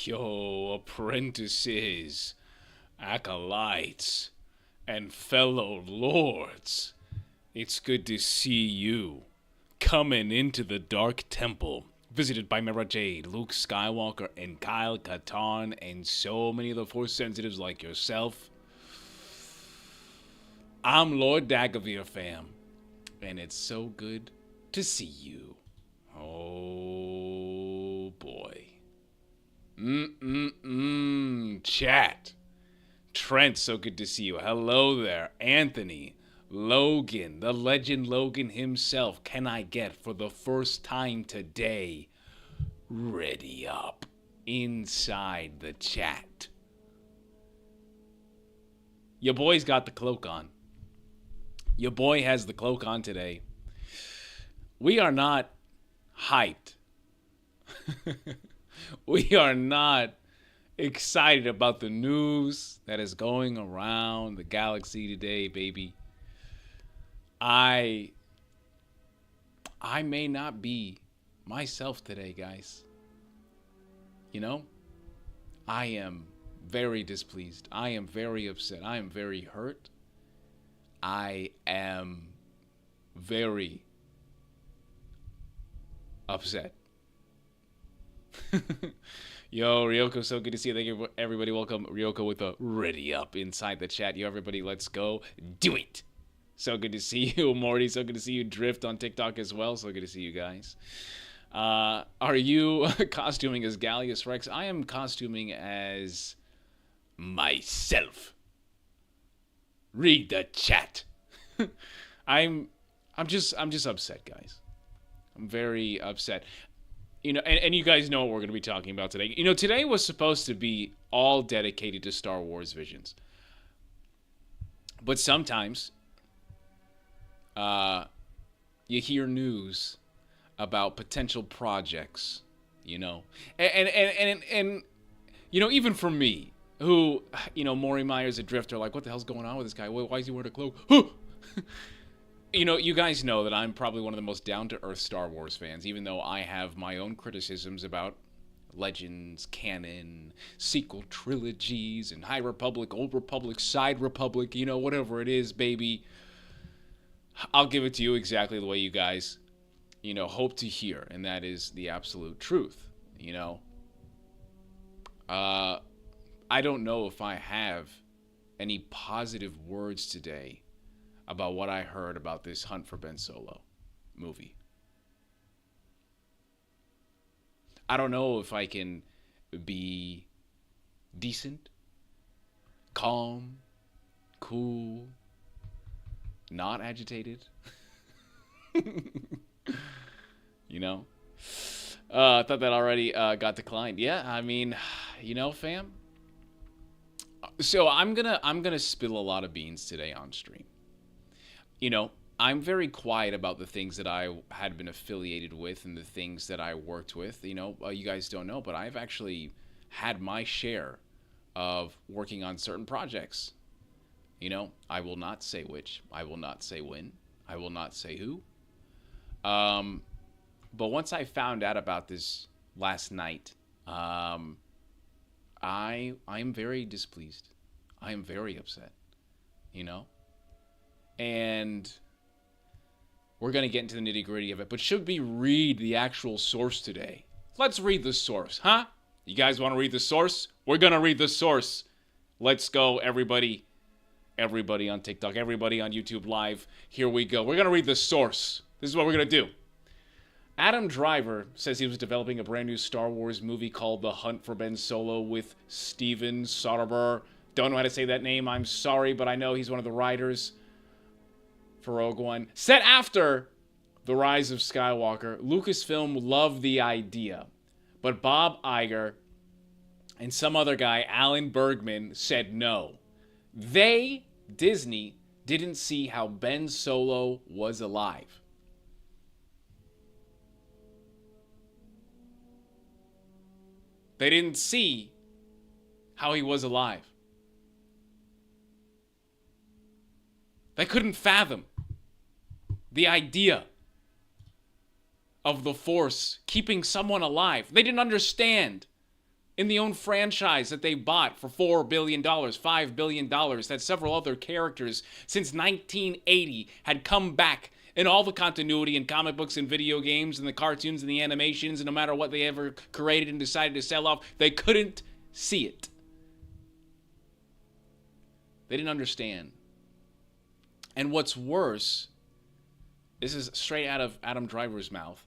Yo, apprentices, acolytes, and fellow lords. It's good to see you coming into the Dark Temple, visited by Mara Jade, Luke Skywalker, and Kyle Katarn, and so many of the Force sensitives like yourself. I'm Lord Dagovere, fam, and it's so good to see you. Oh boy. Chat. Trent, so good to see you. Hello there. Anthony. Logan. The legend Logan himself. Can I get, for the first time today, ready up inside the chat? Your boy's got the cloak on. Your boy has the cloak on today. We are not hyped. We are not excited about the news that is going around the galaxy today, baby. I may not be myself today, guys. You know, I am very displeased. I am very upset. I am very hurt. I am very upset. Yo, Ryoko, so good to see you. Thank you, everybody. Welcome, Ryoko, with a ready up inside the chat. Yo, everybody, let's go do it. So good to see you, Morty. So good to see you, Drift, on TikTok as well. So good to see you guys. Are you costuming as Gallius Rex? I am costuming as myself. Read the chat. I'm just upset, guys. I'm very upset. You know, and you guys know what we're going to be talking about today. You know, today was supposed to be all dedicated to Star Wars visions. But sometimes you hear news about potential projects, you know. And you know, even for me, who, you know, Maury Myers, a drifter, like, what the hell's going on with this guy? Why is he wearing a cloak? You know, you guys know that I'm probably one of the most down-to-earth Star Wars fans, even though I have my own criticisms about Legends, canon, sequel trilogies, and High Republic, Old Republic, Side Republic, you know, whatever it is, baby. I'll give it to you exactly the way you guys, you know, hope to hear, and that is the absolute truth, you know. I don't know if I have any positive words today about what I heard about this Hunt for Ben Solo movie. I don't know if I can be decent, calm, cool, not agitated. You know? I thought that already got declined. Yeah, I mean, you know, fam. So I'm gonna spill a lot of beans today on stream. You know, I'm very quiet about the things that I had been affiliated with and the things that I worked with. You know, you guys don't know, but I've actually had my share of working on certain projects. You know, I will not say which. I will not say when. I will not say who. But once I found out about this last night, I am very displeased. I am very upset. You know? And we're going to get into the nitty-gritty of it. But should we read the actual source today? Let's read the source, huh? You guys want to read the source? We're going to read the source. Let's go, everybody. Everybody on TikTok, everybody on YouTube Live. Here we go. We're going to read the source. This is what we're going to do. Adam Driver says he was developing a brand new Star Wars movie called The Hunt for Ben Solo with Steven Soderbergh. Don't know how to say that name. I'm sorry, but I know he's one of the writers for Rogue One. Set after The Rise of Skywalker, Lucasfilm loved the idea, but Bob Iger and some other guy, Alan Bergman, said no. They, Disney, didn't see how Ben Solo was alive. They didn't see how he was alive. They couldn't fathom the idea of the Force keeping someone alive. They didn't understand in the own franchise that they bought for $4 billion, $5 billion, that several other characters since 1980 had come back in all the continuity in comic books and video games and the cartoons and the animations, and no matter what they ever created and decided to sell off, they couldn't see it. They didn't understand. And what's worse, this is straight out of Adam Driver's mouth,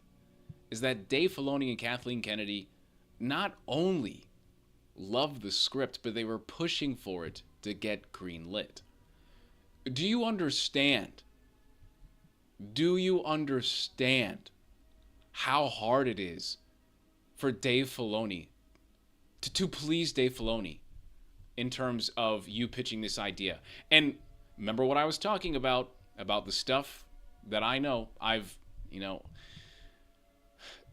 is that Dave Filoni and Kathleen Kennedy not only loved the script, but they were pushing for it to get greenlit. Do you understand? Do you understand how hard it is for Dave Filoni to please Dave Filoni in terms of you pitching this idea? And remember what I was talking about the stuff that I know.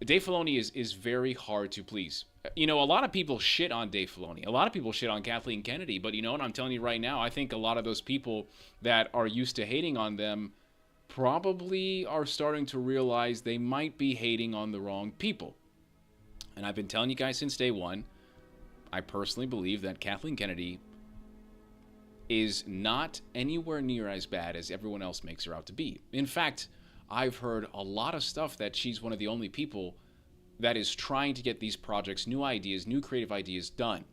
Dave Filoni is very hard to please. A lot of people shit on Dave Filoni. A lot of people shit on Kathleen Kennedy. But you know what? I'm telling you right now, I think a lot of those people that are used to hating on them probably are starting to realize they might be hating on the wrong people. And I've been telling you guys since day one, I personally believe that Kathleen Kennedy is not anywhere near as bad as everyone else makes her out to be. In fact, I've heard a lot of stuff that she's one of the only people that is trying to get these projects, new ideas, new creative ideas done.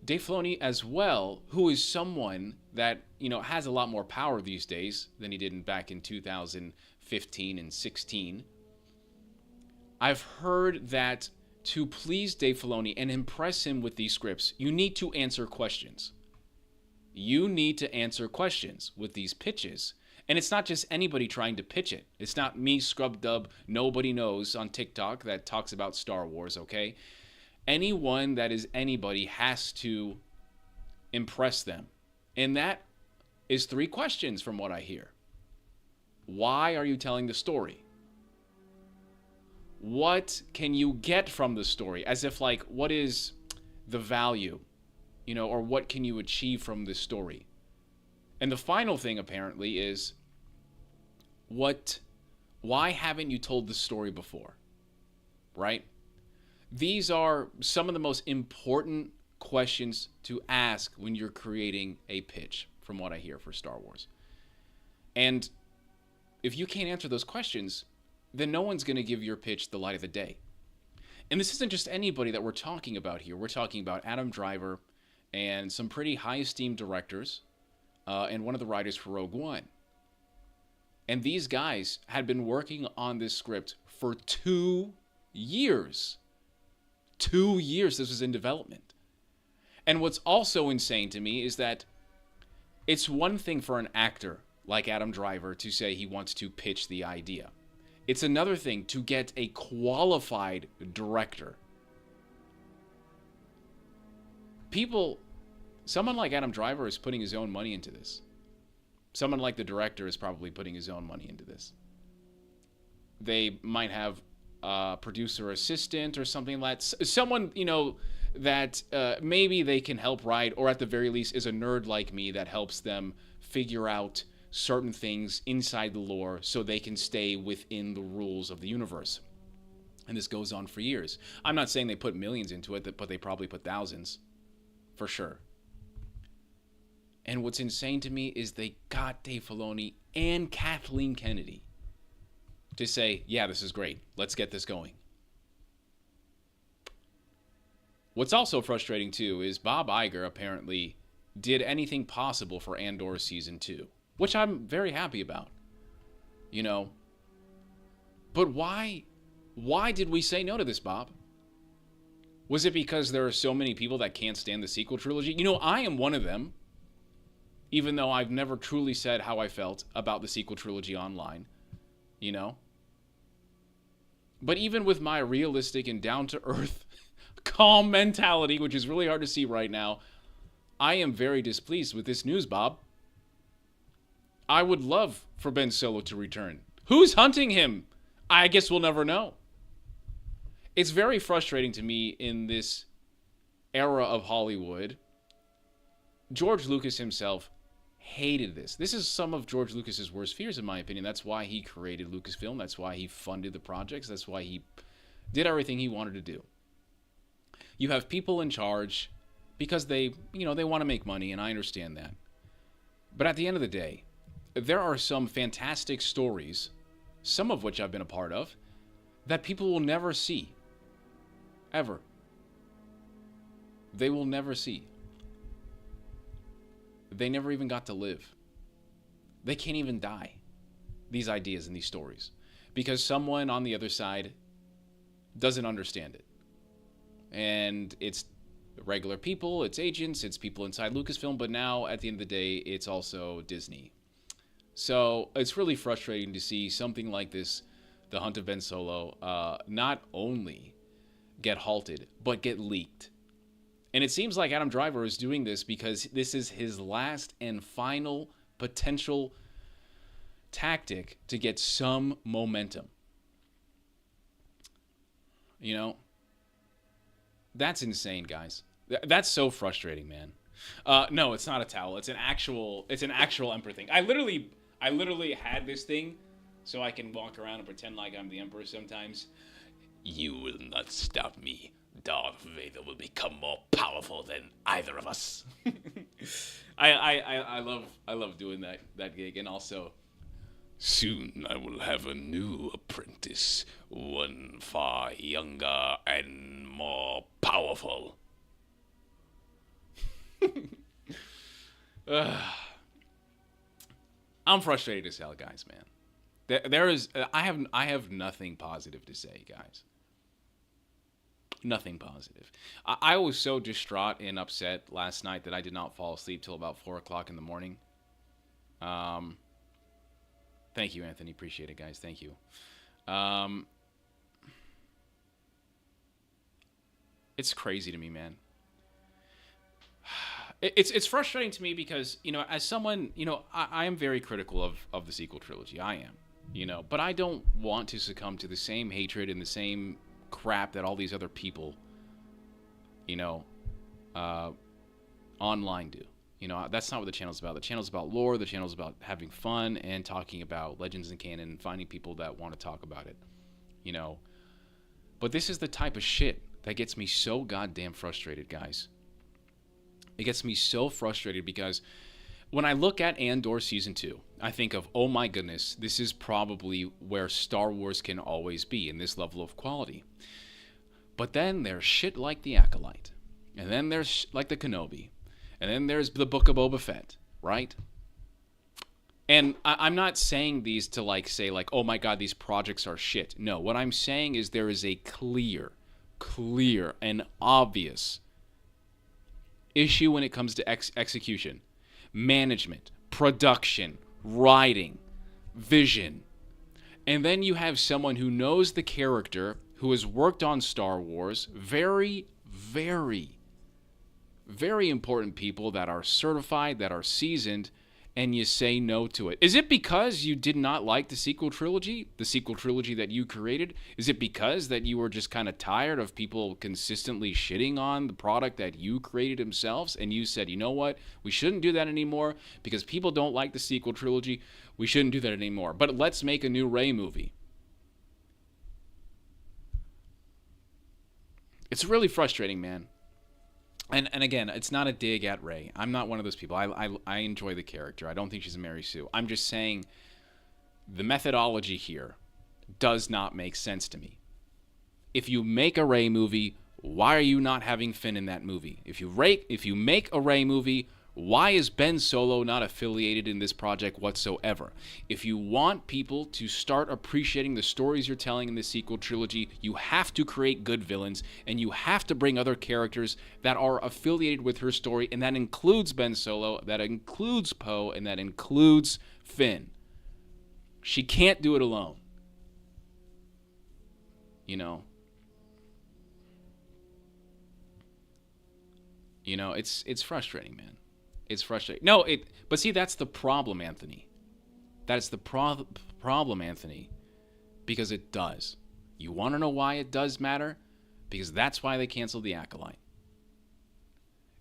Dave Filoni as well, who is someone that, has a lot more power these days than he did back in 2015 and 16. I've heard that to please Dave Filoni and impress him with these scripts, you need to answer questions. You need to answer questions with these pitches. And it's not just anybody trying to pitch it. It's not me, Scrub Dub, nobody knows on TikTok that talks about Star Wars, okay? Anyone that is anybody has to impress them. And that is 3 questions from what I hear. Why are you telling the story? What can you get from the story? As if what is the value? Or what can you achieve from this story? And the final thing, apparently, is why haven't you told the story before? Right? These are some of the most important questions to ask when you're creating a pitch, from what I hear, for Star Wars. And if you can't answer those questions, then no one's going to give your pitch the light of the day. And this isn't just anybody that we're talking about here. We're talking about Adam Driver and some pretty high-esteemed directors, and one of the writers for Rogue One. And these guys had been working on this script for 2 years. 2 years this was in development. And what's also insane to me is that it's one thing for an actor like Adam Driver to say he wants to pitch the idea. It's another thing to get a qualified director. Someone like Adam Driver is putting his own money into this. Someone like the director is probably putting his own money into this. They might have a producer assistant or something like that. Someone, that maybe they can help write, or at the very least is a nerd like me that helps them figure out certain things inside the lore so they can stay within the rules of the universe. And this goes on for years. I'm not saying they put millions into it, but they probably put thousands, for sure. And what's insane to me is they got Dave Filoni and Kathleen Kennedy to say, yeah, this is great. Let's get this going. What's also frustrating, too, is Bob Iger apparently did anything possible for Andor Season 2, which I'm very happy about. But why did we say no to this, Bob? Was it because there are so many people that can't stand the sequel trilogy? I am one of them. Even though I've never truly said how I felt about the sequel trilogy online, But even with my realistic and down-to-earth, calm mentality, which is really hard to see right now, I am very displeased with this news, Bob. I would love for Ben Solo to return. Who's hunting him? I guess we'll never know. It's very frustrating to me in this era of Hollywood. George Lucas himself hated this. This is some of George Lucas's worst fears, in my opinion. That's why he created Lucasfilm. That's why he funded the projects. That's why he did everything he wanted to do. You have people in charge because they want to make money, and I understand that. But at the end of the day, there are some fantastic stories, some of which I've been a part of, that people will never see. Ever. They will never see. They never even got to live. They can't even die. These ideas and these stories. Because someone on the other side doesn't understand it. And it's regular people, it's agents, it's people inside Lucasfilm, but now at the end of the day, it's also Disney. So it's really frustrating to see something like this, The Hunt of Ben Solo, not only get halted, but get leaked. And it seems like Adam Driver is doing this because this is his last and final potential tactic to get some momentum. You know? That's insane, guys. That's so frustrating, man. No, it's not a towel. It's an actual Emperor thing. I literally had this thing so I can walk around and pretend like I'm the Emperor sometimes. You will not stop me. Darth Vader will become more powerful than either of us. I love doing that gig, and also soon I will have a new apprentice, one far younger and more powerful. I'm frustrated as hell, guys, man. I have nothing positive to say, guys. Nothing positive. I was so distraught and upset last night that I did not fall asleep till about 4 o'clock in the morning. Thank you, Anthony. Appreciate it, guys. Thank you. It's crazy to me, man. It's frustrating to me because, as someone, I am very critical of the sequel trilogy. I am, but I don't want to succumb to the same hatred and the same crap that all these other people, online do. That's not what the channel's about. The channel's about lore. The channel's about having fun and talking about legends and canon and finding people that want to talk about it, But this is the type of shit that gets me so goddamn frustrated, guys. It gets me so frustrated because when I look at Andor Season 2, I think of, oh my goodness, this is probably where Star Wars can always be in this level of quality. But then there's shit like The Acolyte. And then there's like the Kenobi. And then there's the Book of Boba Fett, right? And I'm not saying these to say oh my god, these projects are shit. No, what I'm saying is there is a clear and obvious issue when it comes to execution, management, production, writing, vision. And then you have someone who knows the character, who has worked on Star Wars, very, very, very important people that are certified, that are seasoned, and you say no to it. Is it because you did not like the sequel trilogy that you created? Is it because that you were just kind of tired of people consistently shitting on the product that you created themselves, and you said, you know what, we shouldn't do that anymore because people don't like the sequel trilogy, we shouldn't do that anymore, but let's make a new Rey movie? It's really frustrating, man. And again, it's not a dig at Rey. I'm not one of those people. I enjoy the character. I don't think she's a Mary Sue. I'm just saying the methodology here does not make sense to me. If you make a Rey movie, why are you not having Finn in that movie? If you make a Rey movie, why is Ben Solo not affiliated in this project whatsoever? If you want people to start appreciating the stories you're telling in the sequel trilogy, you have to create good villains, and you have to bring other characters that are affiliated with her story, and that includes Ben Solo, that includes Poe, and that includes Finn. She can't do it alone. It's frustrating, man. It's frustrating. But see, that's the problem, Anthony. That's the problem, Anthony. Because it does. You want to know why it does matter? Because that's why they canceled The Acolyte.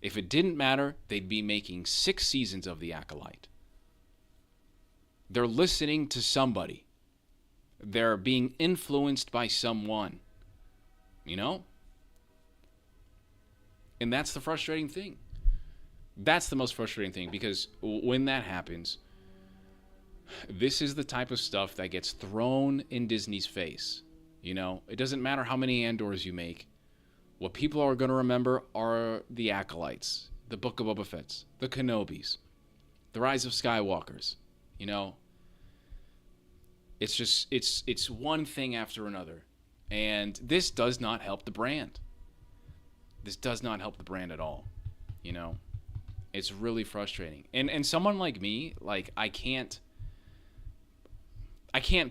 If it didn't matter, they'd be making 6 seasons of The Acolyte. They're listening to somebody. They're being influenced by someone. And that's the frustrating thing. That's the most frustrating thing, because when that happens, this is the type of stuff that gets thrown in Disney's face. You know, it doesn't matter how many Andors you make. What people are going to remember are the Acolytes, the Book of Boba Fett's, the Kenobis, the Rise of Skywalkers. You know, it's just, it's one thing after another. And this does not help the brand. This does not help the brand at all. You know, it's really frustrating. And someone like me, like, I can't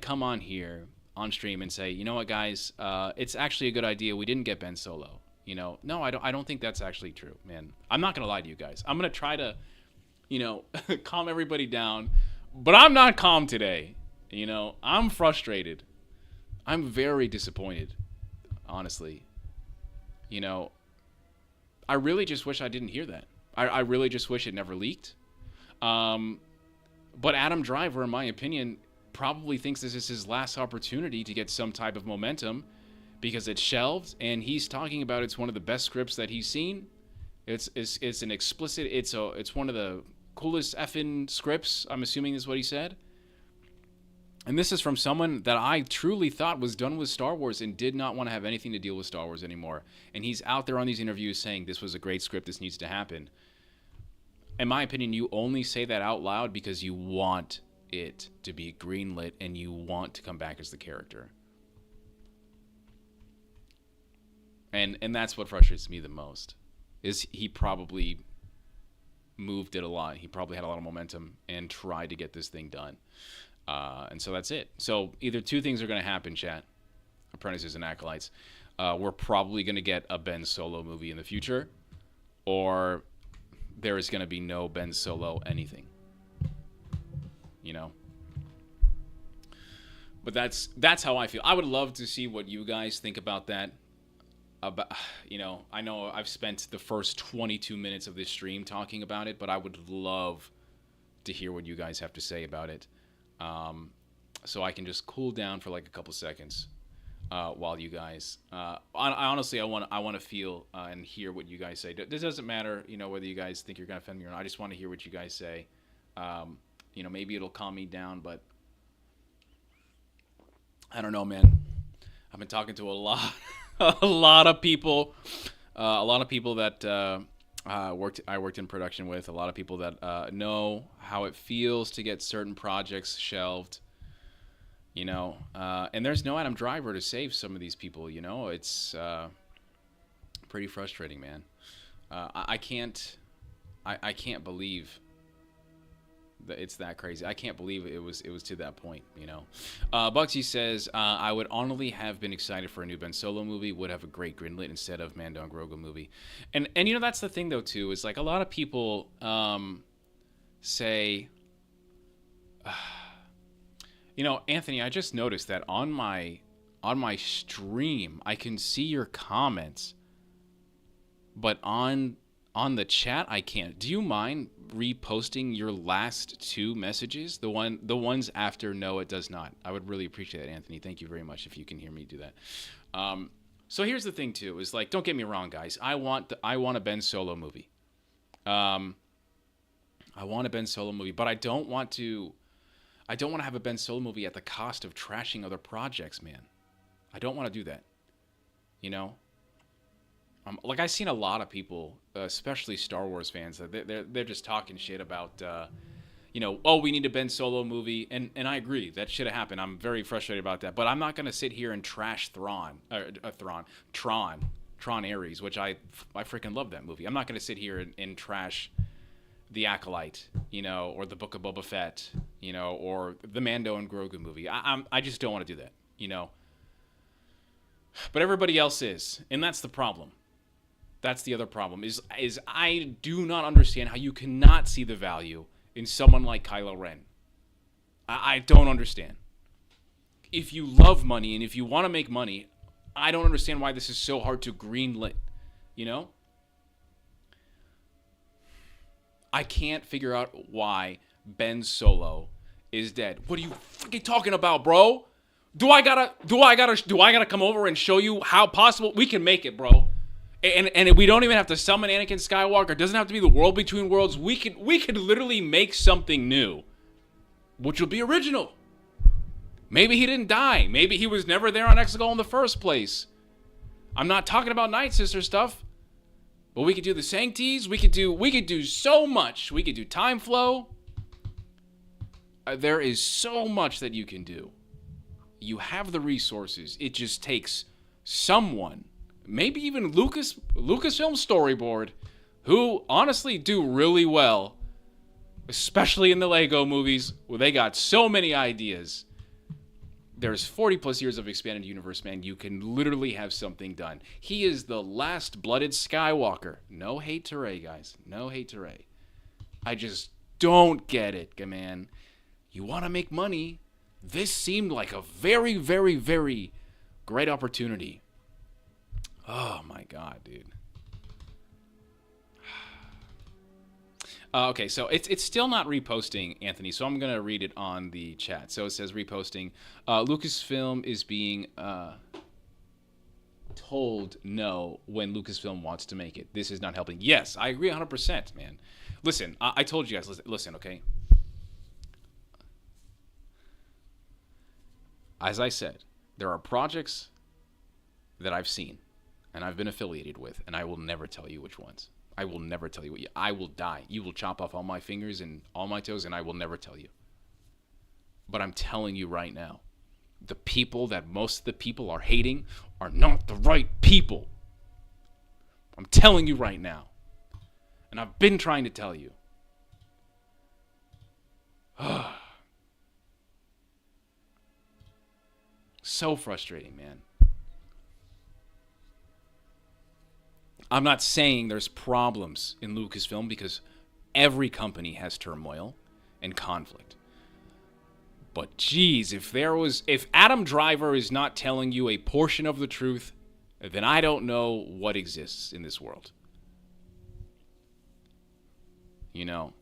come on here on stream and say, you know what, guys, it's actually a good idea. We didn't get Ben Solo. You know, no, I don't think that's actually true, man. I'm not gonna lie to you guys. I'm gonna try to, you know, calm everybody down, but I'm not calm today. You know, I'm frustrated. I'm very disappointed, honestly. You know, I really just wish I didn't hear that. I really just wish it never leaked. But Adam Driver, in my opinion, probably thinks this is his last opportunity to get some type of momentum, because it's shelved, and he's talking about it's one of the best scripts that he's seen. It's an explicit. It's one of the coolest effing scripts. I'm assuming is what he said. And this is from someone that I truly thought was done with Star Wars and did not want to have anything to deal with Star Wars anymore. And he's out there on these interviews saying this was a great script. This needs to happen. In my opinion, you only say that out loud because you want it to be greenlit and you want to come back as the character. And that's what frustrates me the most, is he probably moved it a lot. He probably had a lot of momentum and tried to get this thing done. And so that's it. So either two things are going to happen, chat, Apprentices and Acolytes. We're probably going to get a Ben Solo movie in the future, or there is going to be no Ben Solo anything. You know? But that's how I feel. I would love to see what you guys think about that. You know, I know I've spent the first 22 minutes of this stream talking about it, but I would love to hear what you guys have to say about it, so I can just cool down for like a couple seconds while you guys. Honestly, I want to feel and hear what you guys say. This doesn't matter, you know, whether you guys think you're gonna offend me or not. I just want to hear what you guys say. You know, maybe it'll calm me down, but I don't know, man. I've been talking to a lot of people that I worked in production with, a lot of people that know how it feels to get certain projects shelved, you know, and there's no Adam Driver to save some of these people, you know. It's pretty frustrating, man. I can't believe that it's that crazy. I can't believe it was to that point, you know. Bugsy says, I would honestly have been excited for a new Ben Solo movie. Would have a great greenlit instead of Mando and Grogu movie. And you know, that's the thing though too, is like a lot of people say, you know, Anthony, I just noticed that on my stream I can see your comments, but on the chat I can't. Do you mind reposting your last two messages? The ones after no, it does not. I would really appreciate it, Anthony. Thank you very much if you can hear me do that. So here's the thing too, is like, don't get me wrong, guys. I want a Ben Solo movie. I want a Ben Solo movie, but I don't want to have a Ben Solo movie at the cost of trashing other projects, man. I don't want to do that. You know? Like, I've seen a lot of people, especially Star Wars fans, they're just talking shit about, you know, oh, we need a Ben Solo movie, and I agree, that should have happened. I'm very frustrated about that, but I'm not going to sit here and trash Tron Ares, which I freaking love that movie. I'm not going to sit here and trash The Acolyte, you know, or the Book of Boba Fett, you know, or the Mando and Grogu movie. I just don't want to do that, you know. But everybody else is, and that's the problem. That's the other problem, is I do not understand how you cannot see the value in someone like Kylo Ren. I don't understand. If you love money and if you want to make money, I don't understand why this is so hard to greenlit, you know? I can't figure out why Ben Solo is dead. What are you freaking talking about, bro? Do I gotta come over and show you how possible we can make it, bro? And we don't even have to summon Anakin Skywalker. It doesn't have to be the world between worlds. We could literally make something new, which will be original. Maybe he didn't die. Maybe he was never there on Exegol in the first place. I'm not talking about Night Sister stuff. But we could do the Sancties. We could do so much. We could do Time Flow. There is so much that you can do. You have the resources. It just takes someone, maybe even Lucasfilm storyboard, who honestly do really well, especially in the Lego movies, where they got so many ideas. There's 40 plus years of expanded universe, man. You can literally have something done. He is the last blooded Skywalker. No hate to Rey, guys. No hate to Rey. I just don't get it, man. You want to make money. This seemed like a very, very, very great opportunity. Oh, my God, dude. Okay, so it's still not reposting, Anthony, so I'm going to read it on the chat. So it says reposting. Lucasfilm is being told no when Lucasfilm wants to make it. This is not helping. Yes, I agree 100%, man. Listen, I told you guys, listen, okay? As I said, there are projects that I've seen and I've been affiliated with, and I will never tell you which ones. I will never tell you. I will die. You will chop off all my fingers and all my toes, and I will never tell you. But I'm telling you right now, the people that most of the people are hating are not the right people. I'm telling you right now. And I've been trying to tell you. So frustrating, man. I'm not saying there's problems in Lucasfilm, because every company has turmoil and conflict. But geez, if Adam Driver is not telling you a portion of the truth, then I don't know what exists in this world. You know.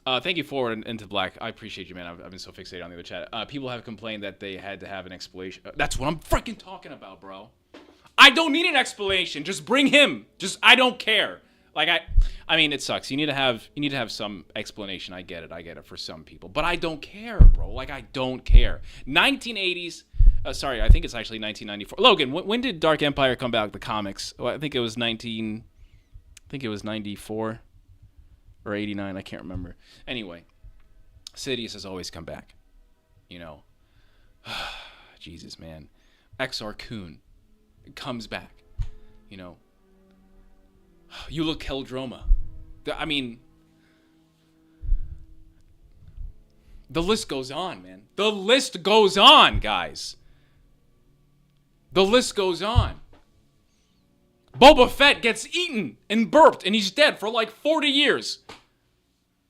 Thank you, Forward into Black. I appreciate you, man. I've been so fixated on the other chat. People have complained that they had to have an explanation. That's what I'm freaking talking about, bro. I don't need an explanation. Just bring him. I don't care. Like I mean, it sucks. You need to have some explanation. I get it for some people, but I don't care, bro. Like, I don't care. 1980s. Sorry, I think it's actually 1994. Logan, when did Dark Empire come back? The comics. Well, I think it was 94 or 89. I can't remember. Anyway, Sidious has always come back. You know. Jesus, man. Exar Kun comes back. You know. You look Keldroma. I mean, the list goes on, man. The list goes on, guys. The list goes on. Boba Fett gets eaten and burped, and he's dead for like 40 years.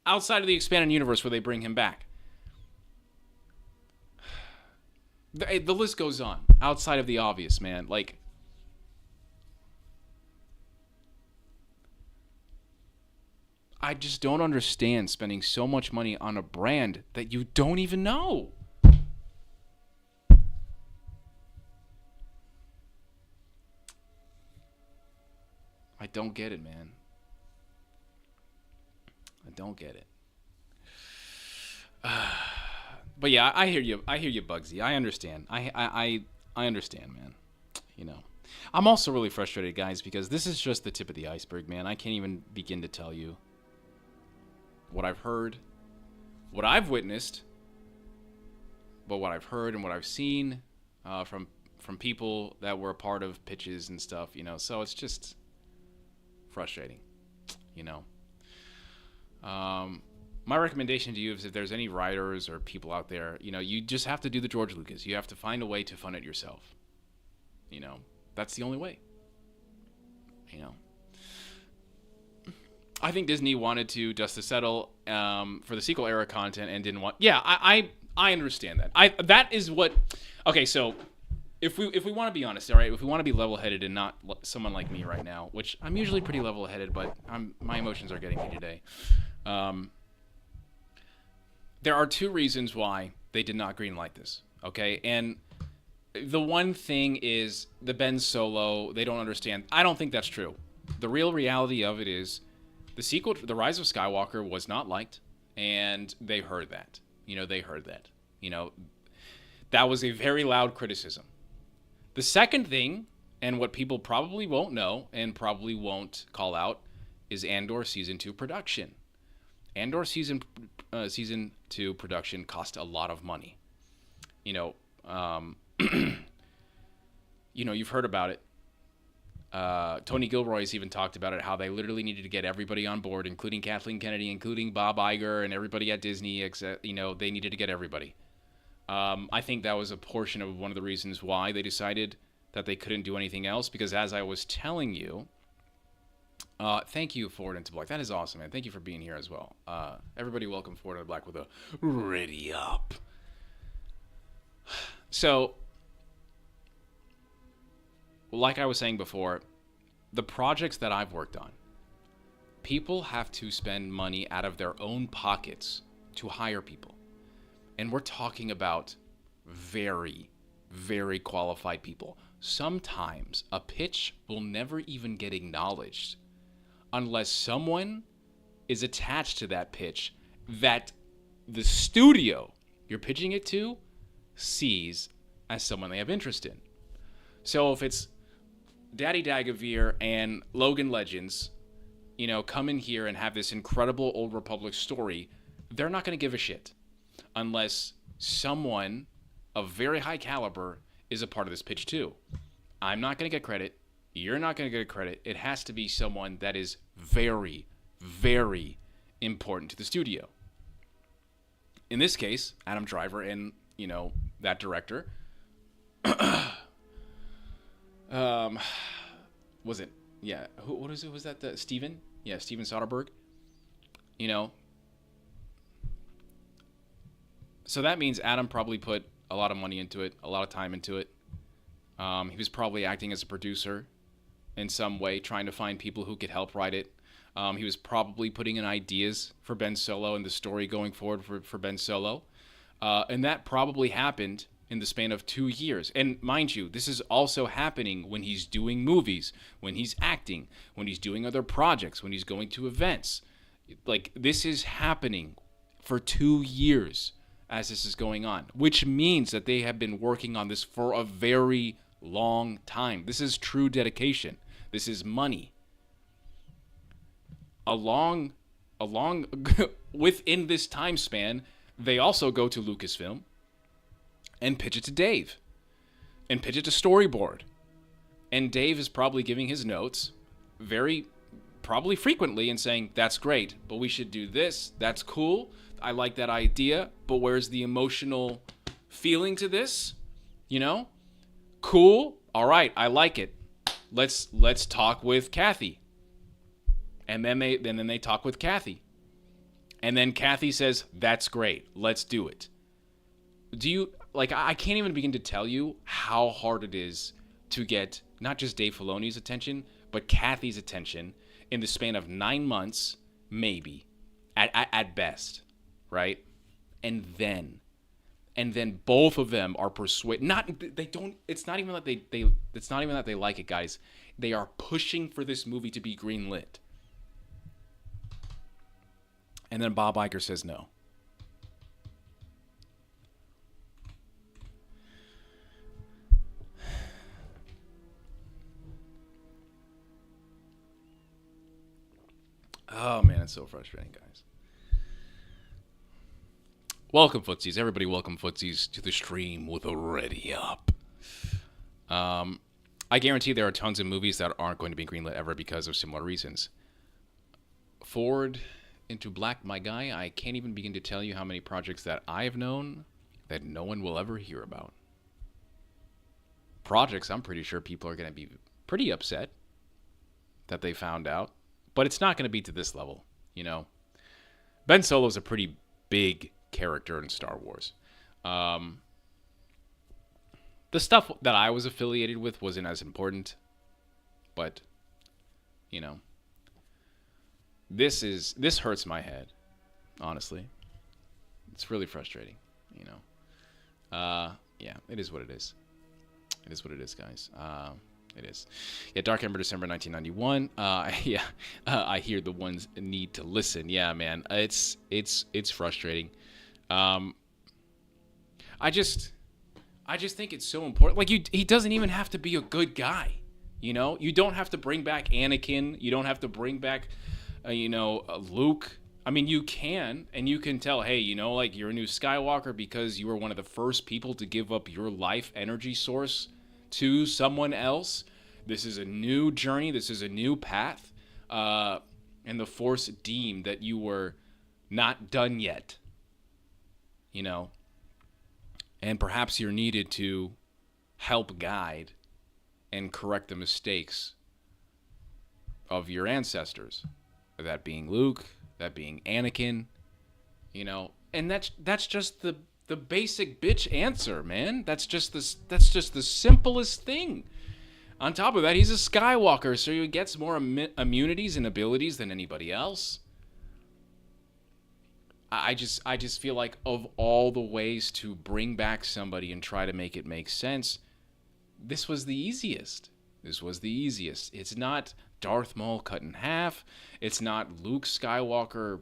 Outside of the expanded universe where they bring him back. The list goes on. Outside of the obvious, man. Like, I just don't understand spending so much money on a brand that you don't even know. I don't get it, man. I don't get it. But yeah, I hear you. I hear you, Bugsy. I understand. I understand, man. You know. I'm also really frustrated, guys, because this is just the tip of the iceberg, man. I can't even begin to tell you what I've heard, what I've witnessed, but what I've heard and what I've seen from people that were a part of pitches and stuff, you know. So it's just frustrating, you know. My recommendation to you is, if there's any writers or people out there, you know, you just have to do the George Lucas. You have to find a way to fund it yourself. You know, that's the only way. You know. I think Disney wanted to just to settle for the sequel era content and didn't want. Yeah, I understand that. That is what. Okay, so if we want to be honest, all right, if we want to be level-headed and not someone like me right now, which I'm usually pretty level-headed, but my emotions are getting me today. There are two reasons why they did not greenlight this. Okay, and The one thing is the Ben Solo, they don't understand. I don't think that's true. The real reality of it is the sequel, The Rise of Skywalker, was not liked, and they heard that. They heard that. That was a very loud criticism. The second thing, and what people probably won't know and probably won't call out, is Andor Season 2 production. Andor Season 2 production cost a lot of money. You've heard about it. Tony Gilroy's even talked about it, how they literally needed to get everybody on board, including Kathleen Kennedy, including Bob Iger, and everybody at Disney, except, they needed to get everybody. I think that was a portion of one of the reasons why they decided that they couldn't do anything else, because as I was telling you, thank you, Forward into Black. That is awesome, man. Thank you for being here as well. Everybody welcome Forward into Black with a ready up. So, like I was saying before, the projects that I've worked on, people have to spend money out of their own pockets to hire people. And we're talking about very, very qualified people. Sometimes a pitch will never even get acknowledged unless someone is attached to that pitch that the studio you're pitching it to sees as someone they have interest in. So if it's Daddy Dagovere and Logan Legends, come in here and have this incredible Old Republic story, they're not going to give a shit unless someone of very high caliber is a part of this pitch too. I'm not going to get credit. You're not going to get credit. It has to be someone that is very, very important to the studio. In this case, Adam Driver and, that director. Was it? Yeah. What is it? Was that Steven? Yeah, Steven Soderbergh. So that means Adam probably put a lot of money into it, a lot of time into it. He was probably acting as a producer in some way, trying to find people who could help write it. He was probably putting in ideas for Ben Solo and the story going forward for Ben Solo. And that probably happened in the span of 2 years. And mind you, this is also happening when he's doing movies, when he's acting, when he's doing other projects, when he's going to events. Like, this is happening for 2 years as this is going on, which means that they have been working on this for a very long time. This is true dedication. This is money. Along within this time span, they also go to Lucasfilm and pitch it to Dave and pitch it to Storyboard. And Dave is probably giving his notes very probably frequently and saying, that's great, but we should do this. That's cool. I like that idea, but where's the emotional feeling to this? Cool. All right, I like it. Let's talk with Kathy. And then they talk with Kathy. And then Kathy says, that's great. Let's do it. I can't even begin to tell you how hard it is to get not just Dave Filoni's attention, but Kathy's attention in the span of 9 months, maybe, at best, right? And then both of them are persuaded. It's not even that they like it, guys. They are pushing for this movie to be greenlit. And then Bob Iger says no. Oh, man, it's so frustrating, guys. Welcome, footsies. Everybody welcome, footsies, to the stream with a ready up. I guarantee there are tons of movies that aren't going to be greenlit ever because of similar reasons. Forward into Black, my guy, I can't even begin to tell you how many projects that I've known that no one will ever hear about. Projects I'm pretty sure people are going to be pretty upset that they found out. But it's not going to be to this level, Ben Solo's a pretty big character in Star Wars. The stuff that I was affiliated with wasn't as important. But, this hurts my head, honestly. It's really frustrating, Yeah, it is what it is. It is what it is, guys. It is. Yeah, Dark Ember, December 1991. Yeah, I hear the ones need to listen. Yeah, man, it's frustrating. I just think it's so important. Like, he doesn't even have to be a good guy. You know, you don't have to bring back Anakin. You don't have to bring back, Luke. I mean, you can, and you can tell, hey, like, you're a new Skywalker because you were one of the first people to give up your life energy source to someone else. This is a new journey. This is a new path. And the Force deemed that you were not done yet. And perhaps you're needed to help guide and correct the mistakes of your ancestors. That being Luke, that being Anakin, and that's just the basic bitch answer, man. That's just the simplest thing. On top of that, he's a Skywalker, so he gets more immunities and abilities than anybody else. I just feel like, of all the ways to bring back somebody and try to make it make sense, this was the easiest. It's not Darth Maul cut in half. It's not Luke Skywalker.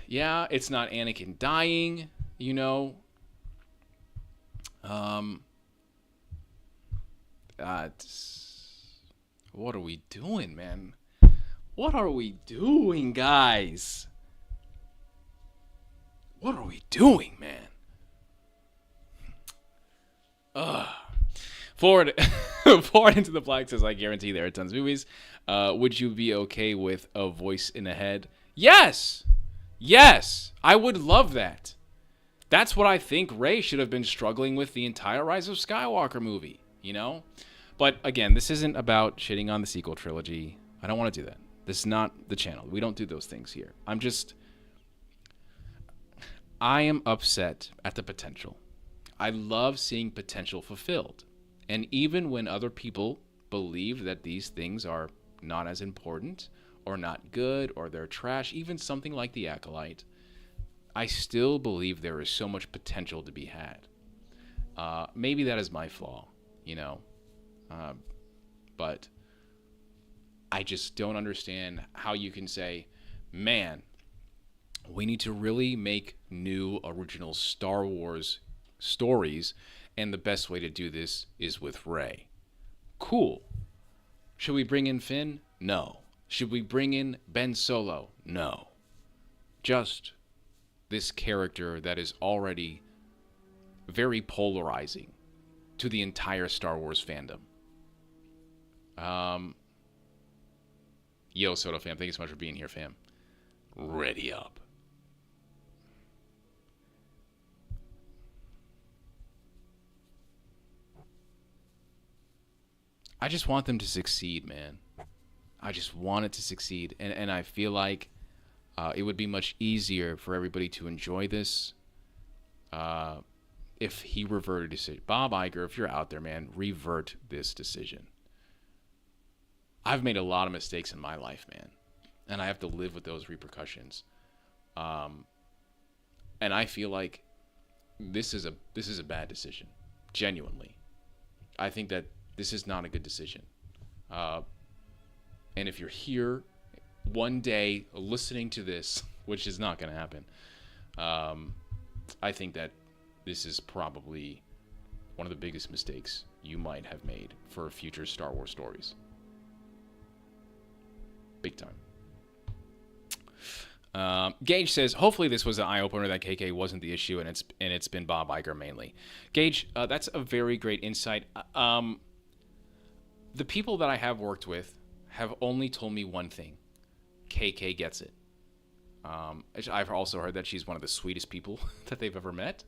Yeah, it's not Anakin dying, What are we doing, man? What are we doing, guys? What are we doing, man? Forward into the Black says, I guarantee there are tons of movies. Would you be okay with a voice in a head? Yes! Yes! I would love that. That's what I think Rey should have been struggling with the entire Rise of Skywalker movie, But again, this isn't about shitting on the sequel trilogy. I don't want to do that. This is not the channel. We don't do those things here. I am upset at the potential. I love seeing potential fulfilled. And even when other people believe that these things are not as important or not good or they're trash, even something like The Acolyte, I still believe there is so much potential to be had. Maybe that is my flaw, but I just don't understand how you can say, man, we need to really make new original Star Wars stories, and the best way to do this is with Rey. Cool. Should we bring in Finn? No. Should we bring in Ben Solo? No. Just this character that is already very polarizing to the entire Star Wars fandom. Yo, Soto fam, thank you so much for being here, fam. Ready up. I just want them to succeed, man. I just want it to succeed. And I feel like it would be much easier for everybody to enjoy this if he reverted his decision. Bob Iger, if you're out there, man, revert this decision. I've made a lot of mistakes in my life, man. And I have to live with those repercussions. And I feel like this is a bad decision. Genuinely. I think that this is not a good decision. And if you're here one day listening to this, which is not going to happen, I think that this is probably one of the biggest mistakes you might have made for future Star Wars stories. Big time. Gage says, hopefully this was an eye-opener that KK wasn't the issue, and it's been Bob Iger mainly. Gage, that's a very great insight. The people that I have worked with have only told me one thing. KK gets it. I've also heard that she's one of the sweetest people that they've ever met.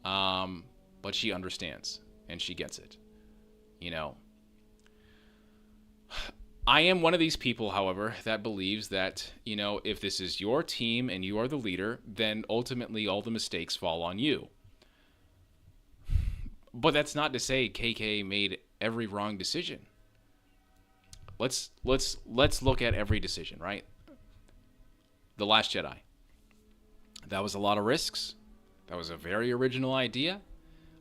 But she understands, and she gets it. I am one of these people, however, that believes that, if this is your team and you are the leader, then ultimately all the mistakes fall on you. But that's not to say KK made every wrong decision. Let's look at every decision, right? The Last Jedi. That was a lot of risks. That was a very original idea.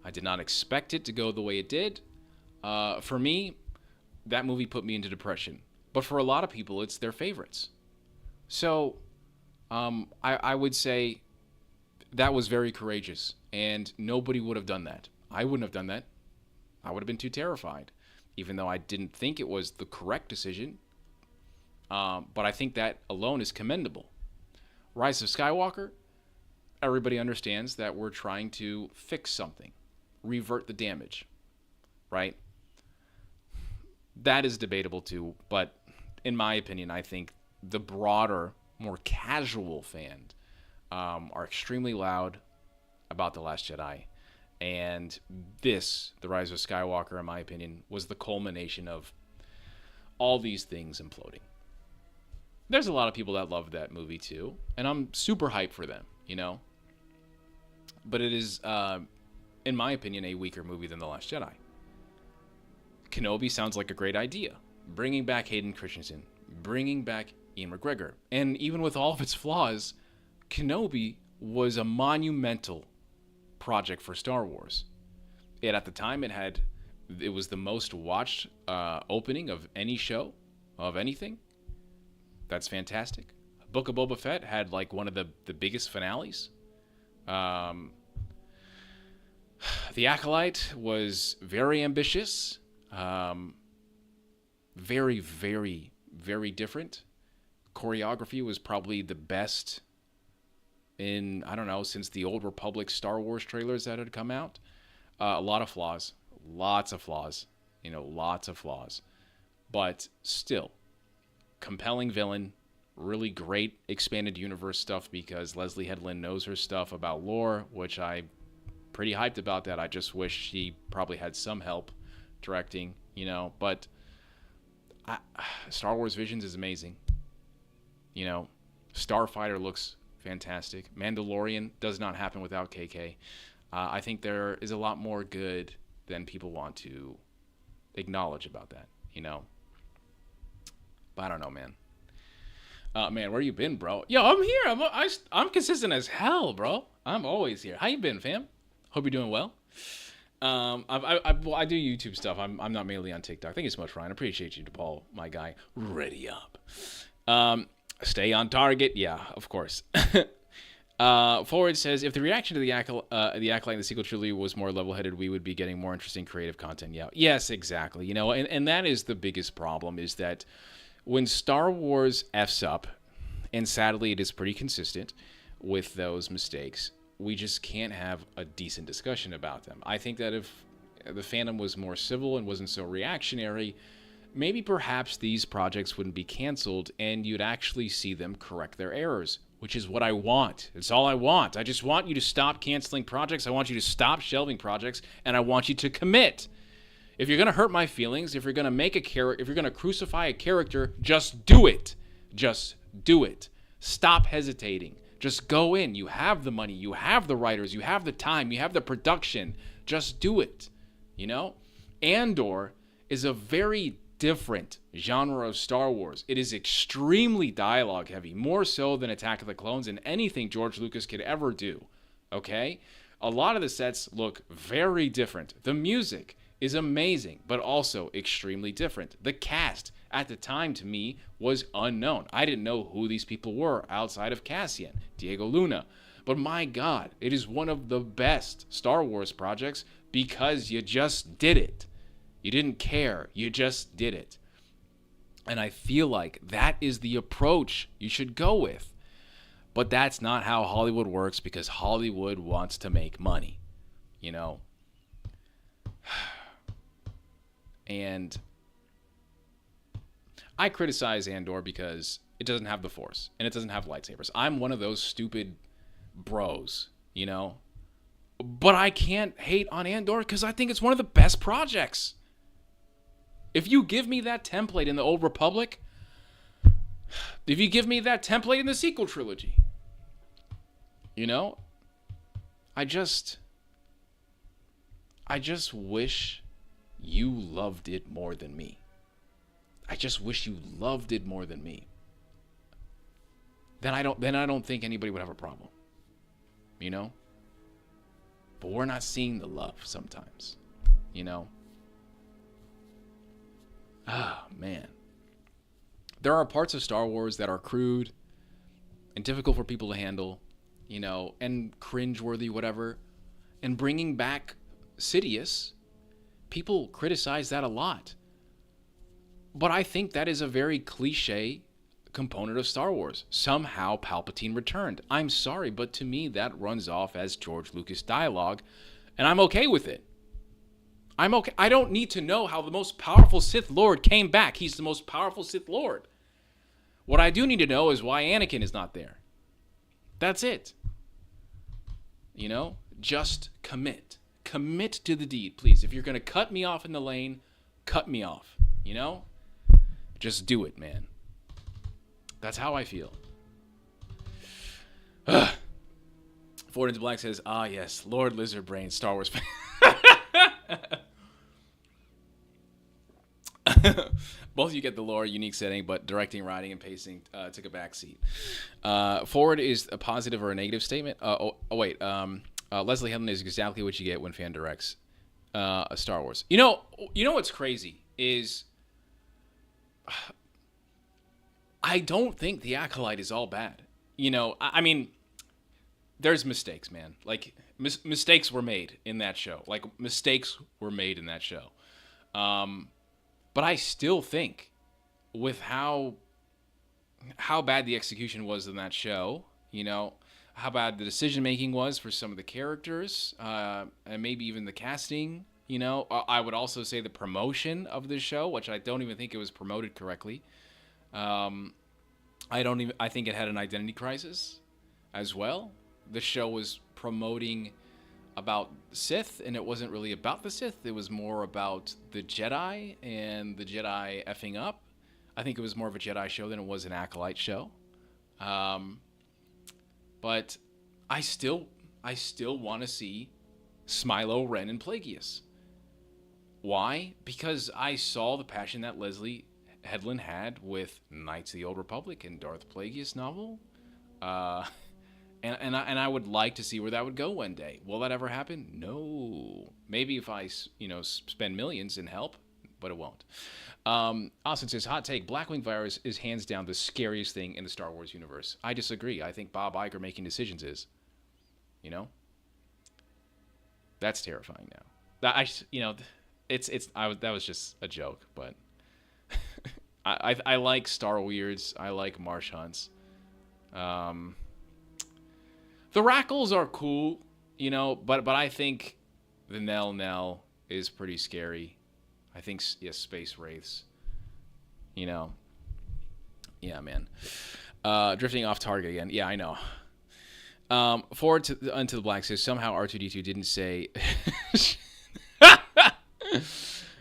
I did not expect it to go the way it did. For me, that movie put me into depression. But for a lot of people, it's their favorites. So, I would say that was very courageous. And nobody would have done that. I wouldn't have done that. I would have been too terrified. Even though I didn't think it was the correct decision. But I think that alone is commendable. Rise of Skywalker, everybody understands that we're trying to fix something. Revert the damage. Right? That is debatable too, but in my opinion, I think the broader, more casual fans are extremely loud about The Last Jedi. And this, The Rise of Skywalker, in my opinion, was the culmination of all these things imploding. There's a lot of people that love that movie too, and I'm super hyped for them, you know? But it is, in my opinion, a weaker movie than The Last Jedi. Kenobi sounds like a great idea. Bringing back Hayden Christensen, bringing back Ian McGregor. And even with all of its flaws, Kenobi was a monumental project for Star Wars. Yet at the time, it was the most watched opening of any show, of anything. That's fantastic. Book of Boba Fett had like one of the biggest finales. The Acolyte was very ambitious. Very, very, very different. Choreography was probably the best in, I don't know, since the Old Republic Star Wars trailers that had come out. A lot of flaws. Lots of flaws. You know, lots of flaws. But still, compelling villain. Really great expanded universe stuff because Leslie Headland knows her stuff about lore, which I'm pretty hyped about that. I just wish she probably had some help directing, you know, but Star Wars Visions is amazing. You know, Starfighter looks fantastic. Mandalorian does not happen without KK. I think there is a lot more good than people want to acknowledge about that, you know. But I don't know, man. Man, where you been, bro? Yo, I'm here. I'm consistent as hell, bro. I'm always here. How you been, fam? Hope you're doing well. I do YouTube stuff. I'm not mainly on TikTok. Thank you so much, Ryan. I appreciate you, DePaul, my guy. Ready up. Stay on target. Yeah, of course. Forward says, if the reaction to the Acolyte in the sequel trilogy was more level-headed, we would be getting more interesting creative content. Yeah. Yes, exactly. You know, and that is the biggest problem, is that when Star Wars F's up, and sadly it is pretty consistent with those mistakes, we just can't have a decent discussion about them. I think that if the fandom was more civil and wasn't so reactionary, maybe perhaps these projects wouldn't be canceled and you'd actually see them correct their errors, which is what I want. It's all I want. I just want you to stop canceling projects. I want you to stop shelving projects, and I want you to commit. If you're going to hurt my feelings, if you're going to make a character, if you're going to crucify a character, just do it. Just do it. Stop hesitating. Just go in. You have the money. You have the writers. You have the time. You have the production. Just do it. You know? Andor is a very different genre of Star Wars. It is extremely dialogue heavy, more so than Attack of the Clones and anything George Lucas could ever do. Okay? A lot of the sets look very different. The music is amazing, but also extremely different. The cast at the time, to me, was unknown. I didn't know who these people were outside of Cassian, Diego Luna. But my God, it is one of the best Star Wars projects because you just did it. You didn't care. You just did it. And I feel like that is the approach you should go with. But that's not how Hollywood works, because Hollywood wants to make money, you know? And I criticize Andor because it doesn't have the Force and it doesn't have lightsabers. I'm one of those stupid bros, you know? But I can't hate on Andor because I think it's one of the best projects. If you give me that template in the Old Republic, if you give me that template in the sequel trilogy, you know, I just wish you loved it more than me. I just wish you loved it more than me. Then I don't think anybody would have a problem. You know? but we're not seeing the love sometimes, you know? Ah, man. There are parts of Star Wars that are crude and difficult for people to handle, you know, and cringeworthy, whatever. And bringing back Sidious, people criticize that a lot. But I think that is a very cliche component of Star Wars. Somehow Palpatine returned. I'm sorry, but to me that runs off as George Lucas dialogue, and I'm okay with it. I'm okay. I don't need to know how the most powerful Sith Lord came back. He's the most powerful Sith Lord. What I do need to know is why Anakin is not there. That's it. You know? Just commit. Commit to the deed, please. If you're going to cut me off in the lane, cut me off. You know? Just do it, man. That's how I feel. Forward into Black says, ah, yes, Lord Lizard Brain, Star Wars fan. Both of you get the lore, unique setting, but directing, writing, and pacing took a backseat. Forward is a positive or a negative statement. Leslie Hedlund is exactly what you get when fan directs a Star Wars. You know what's crazy is I don't think The Acolyte is all bad. You know, I mean, there's mistakes, man. Like, mistakes were made in that show. But I still think with how bad the execution was in that show, you know, how bad the decision-making was for some of the characters, and maybe even the casting, you know. I would also say the promotion of the show, which I don't even think it was promoted correctly. I think it had an identity crisis as well. The show was promoting about Sith, and it wasn't really about the Sith. It was more about the Jedi and the Jedi effing up. I think it was more of a Jedi show than it was an Acolyte show. But I still want to see Smilo, Ren, and Plagueis. Why? Because I saw the passion that Leslie Hedlund had with Knights of the Old Republic and Darth Plagueis novel. And I would like to see where that would go one day. Will that ever happen? No. Maybe if I, spend millions and help, but it won't. Austin says, hot take, Blackwing virus is hands down the scariest thing in the Star Wars universe. I disagree. I think Bob Iger making decisions is. You know? That's terrifying now. That was just a joke, but I like Star Weirds. I like marsh hunts. The Rackles are cool, you know, but I think the Nell is pretty scary. I think, Space Wraiths, you know. Yeah, man. Drifting off target again. Yeah, I know. Forward to Unto the Black says, somehow R2-D2 didn't say...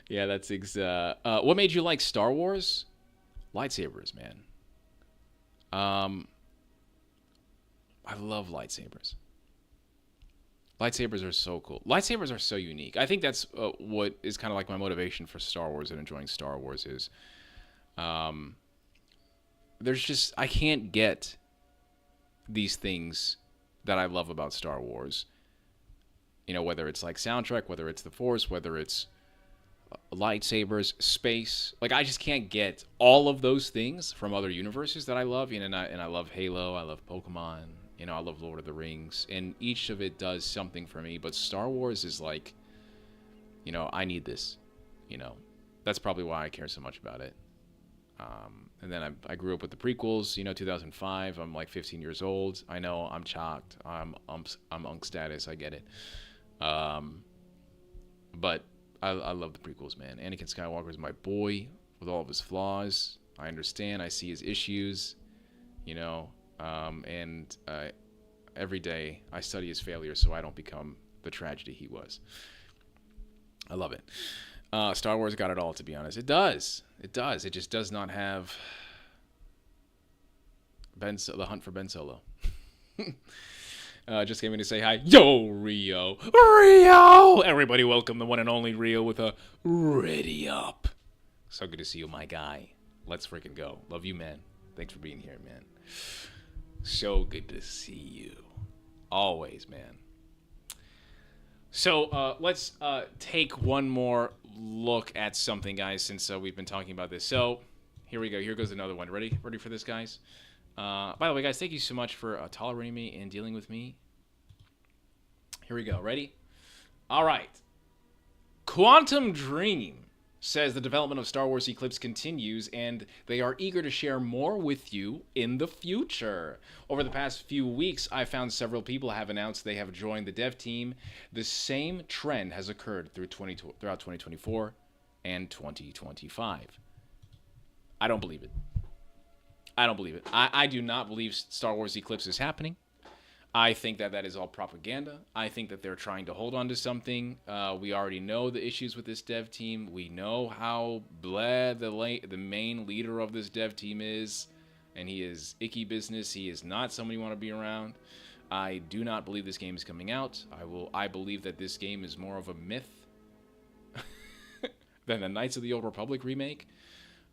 Yeah, that's... what made you like Star Wars? Lightsabers, man. I love lightsabers. Lightsabers are so cool. Lightsabers are so unique. I think that's what is kind of like my motivation for Star Wars and enjoying Star Wars is there's just, I can't get these things that I love about Star Wars. You know, whether it's like soundtrack, whether it's the Force, whether it's lightsabers, space. Like, I just can't get all of those things from other universes that I love. You know, and I love Halo, I love Pokemon. You know, I love Lord of the Rings, and each of it does something for me, but Star Wars is like, you know, I need this, you know. That's probably why I care so much about it. And then I grew up with the prequels, you know, 2005. I'm like 15 years old. I know I'm chocked. I'm unk status. I get it. But I love the prequels, man. Anakin Skywalker is my boy with all of his flaws. I understand. I see his issues, you know. And every day I study his failures so I don't become the tragedy he was. I love it. Star Wars got it all, to be honest. It does. It does. It just does not have the hunt for Ben Solo. Just came in to say hi. Yo, Rio. Rio! Everybody welcome the one and only Rio with a ready up. So good to see you, my guy. Let's freaking go. Love you, man. Thanks for being here, man. So good to see you. Always, man. So let's take one more look at something, guys, since we've been talking about this. So here we go. Here goes another one. Ready for this, guys? By the way, guys, thank you so much for tolerating me and dealing with me. Here we go. Ready? All right. Quantum Dream says the development of Star Wars Eclipse continues, and they are eager to share more with you in the future. Over the past few weeks, I found several people have announced they have joined the dev team. The same trend has occurred throughout 2024 and 2025. I don't believe it. I do not believe Star Wars Eclipse is happening. I think that is all propaganda. I think that they're trying to hold on to something. We already know the issues with this dev team. We know how the main leader of this dev team is, and he is icky business. He is not someone you want to be around. I do not believe this game is coming out. I believe that this game is more of a myth than the Knights of the Old Republic remake.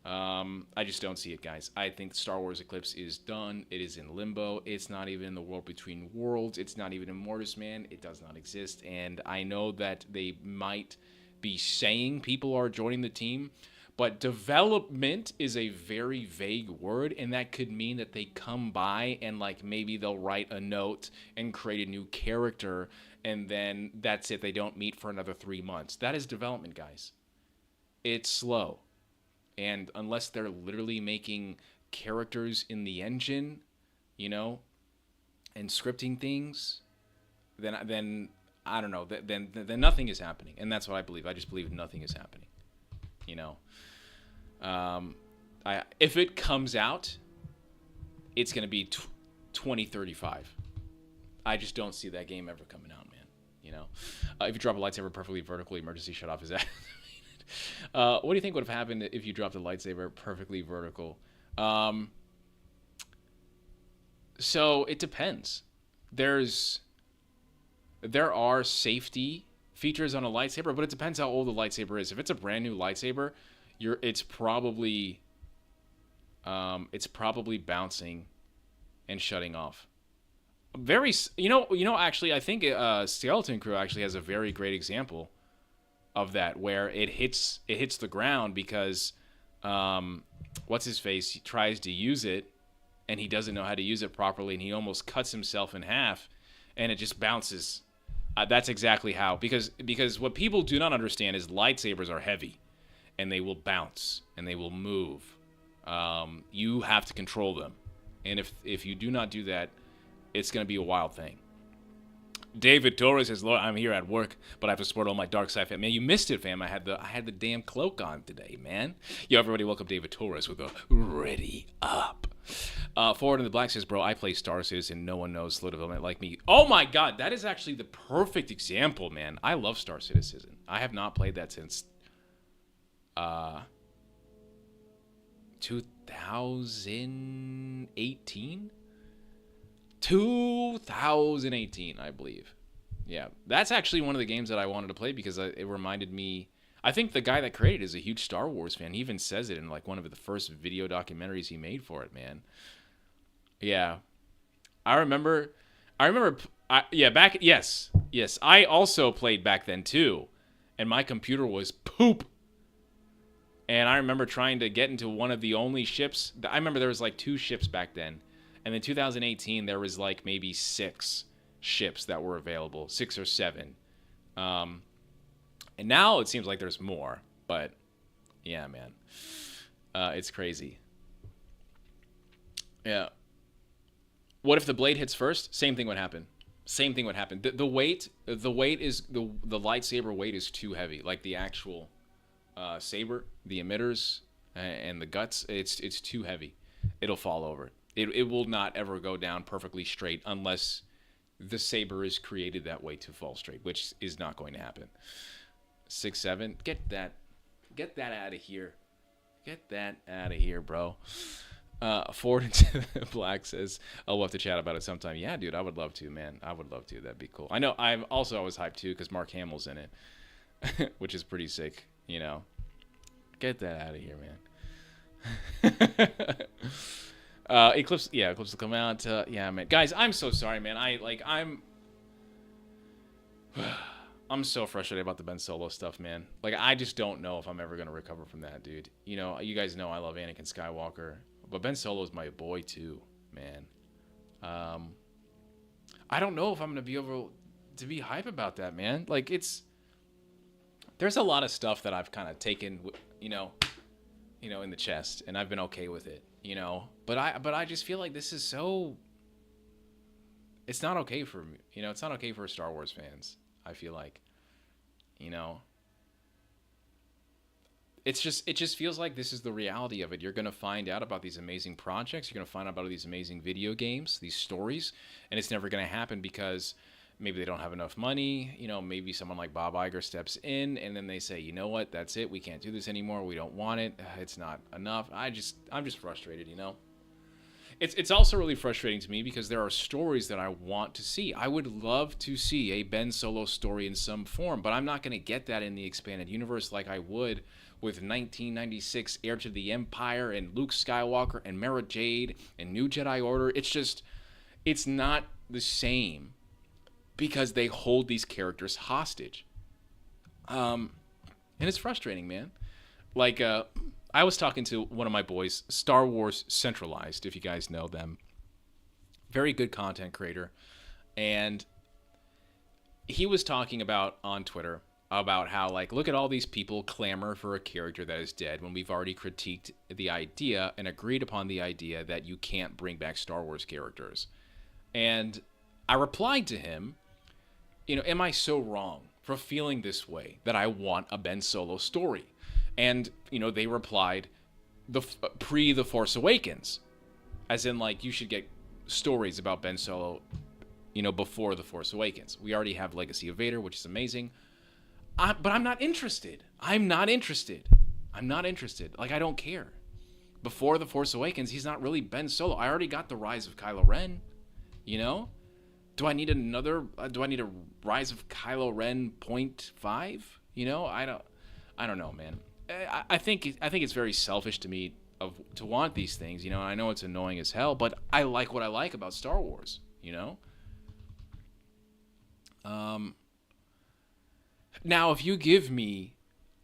I just don't see it, guys. I think Star Wars Eclipse is done. It is in limbo. It's not even in the world between worlds. It's not even in Mortis Man. It does not exist. And I know that they might be saying people are joining the team, but development is a very vague word, and that could mean that they come by and like maybe they'll write a note and create a new character, and then that's it. They don't meet for another 3 months. That is development, guys. It's slow. And unless they're literally making characters in the engine, you know, and scripting things, then I don't know. Then nothing is happening, and that's what I believe. I just believe nothing is happening. You know, if it comes out, it's gonna be 2035. I just don't see that game ever coming out, man. You know, if you drop a lightsaber perfectly vertical, emergency shut off is that. What do you think would have happened if you dropped a lightsaber perfectly vertical? So it depends. There are safety features on a lightsaber, but it depends how old the lightsaber is. If it's a brand new lightsaber, it's probably bouncing and shutting off. Actually, I think Skeleton Crew actually has a very great example of that, where it hits the ground because what's his face, he tries to use it and he doesn't know how to use it properly, and he almost cuts himself in half, and it just bounces. That's exactly how, because what people do not understand is lightsabers are heavy and they will bounce and they will move. You have to control them, and if you do not do that, it's going to be a wild thing. David Torres says, "Lord, I'm here at work, but I have to support all my dark side fam." Man, you missed it, fam. I had the damn cloak on today, man. Yo, everybody, welcome David Torres with a ready up. Forward in the Black says, "Bro, I play Star Citizen. No one knows slow development like me." Oh my God, that is actually the perfect example, man. I love Star Citizen. I have not played that since 2018. 2018, I believe. Yeah, that's actually one of the games that I wanted to play because it reminded me. I think the guy that created it is a huge Star Wars fan. He even says it in like one of the first video documentaries he made for it, man. Yeah, I remember. Yes. I also played back then too, and my computer was poop. And I remember trying to get into one of the only ships. I remember there was like 2 ships back then. And in 2018, there was like maybe 6 ships that were available, 6 or 7. And now it seems like there's more. But yeah, man, it's crazy. Yeah. What if the blade hits first? Same thing would happen. The weight is the lightsaber weight is too heavy. Like the actual saber, the emitters, and the guts, it's too heavy. It'll fall over. It will not ever go down perfectly straight unless the saber is created that way to fall straight, which is not going to happen. 6-7, get that out of here. Get that out of here, bro. Forward into the Black says, "I'll have to chat about it sometime." Yeah, dude, I would love to, man. I would love to. That'd be cool. I know. I was hyped too because Mark Hamill's in it, which is pretty sick. You know, get that out of here, man. Eclipse will come out. Yeah, man. Guys, I'm so sorry, man. I'm I'm so frustrated about the Ben Solo stuff, man. Like, I just don't know if I'm ever going to recover from that, dude. You know, you guys know I love Anakin Skywalker, but Ben Solo is my boy, too, man. I don't know if I'm going to be able to be hype about that, man. Like, there's a lot of stuff that I've kind of taken, you know, in the chest, and I've been okay with it, you know. But I just feel like this is so... It's not okay for me, you know. It's not okay for Star Wars fans, I feel like, you know. It just feels like this is the reality of it. You're going to find out about these amazing projects. You're going to find out about these amazing video games, these stories, and it's never going to happen because maybe they don't have enough money. You know, maybe someone like Bob Iger steps in and then they say, you know what, that's it. We can't do this anymore. We don't want it. It's not enough. I'm just frustrated, you know. It's also really frustrating to me because there are stories that I want to see. I would love to see a Ben Solo story in some form, but I'm not going to get that in the expanded universe like I would with 1996 Heir to the Empire and Luke Skywalker and Mara Jade and New Jedi Order. It's not the same because they hold these characters hostage. And it's frustrating, man. Like, I was talking to one of my boys, Star Wars Centralized, if you guys know them. Very good content creator. And he was talking about on Twitter about how, like, look at all these people clamor for a character that is dead when we've already critiqued the idea and agreed upon the idea that you can't bring back Star Wars characters. And I replied to him, you know, am I so wrong for feeling this way that I want a Ben Solo story? And, you know, they replied, The Force Awakens. As in, like, you should get stories about Ben Solo, you know, before The Force Awakens. We already have Legacy of Vader, which is amazing. But I'm not interested. I'm not interested. Like, I don't care. Before The Force Awakens, he's not really Ben Solo. I already got the Rise of Kylo Ren, you know? Do I need a Rise of Kylo Ren 0.5? You know, I don't know, man. I think it's very selfish to me to want these things, you know. And I know it's annoying as hell, but I like what I like about Star Wars, you know. Now, if you give me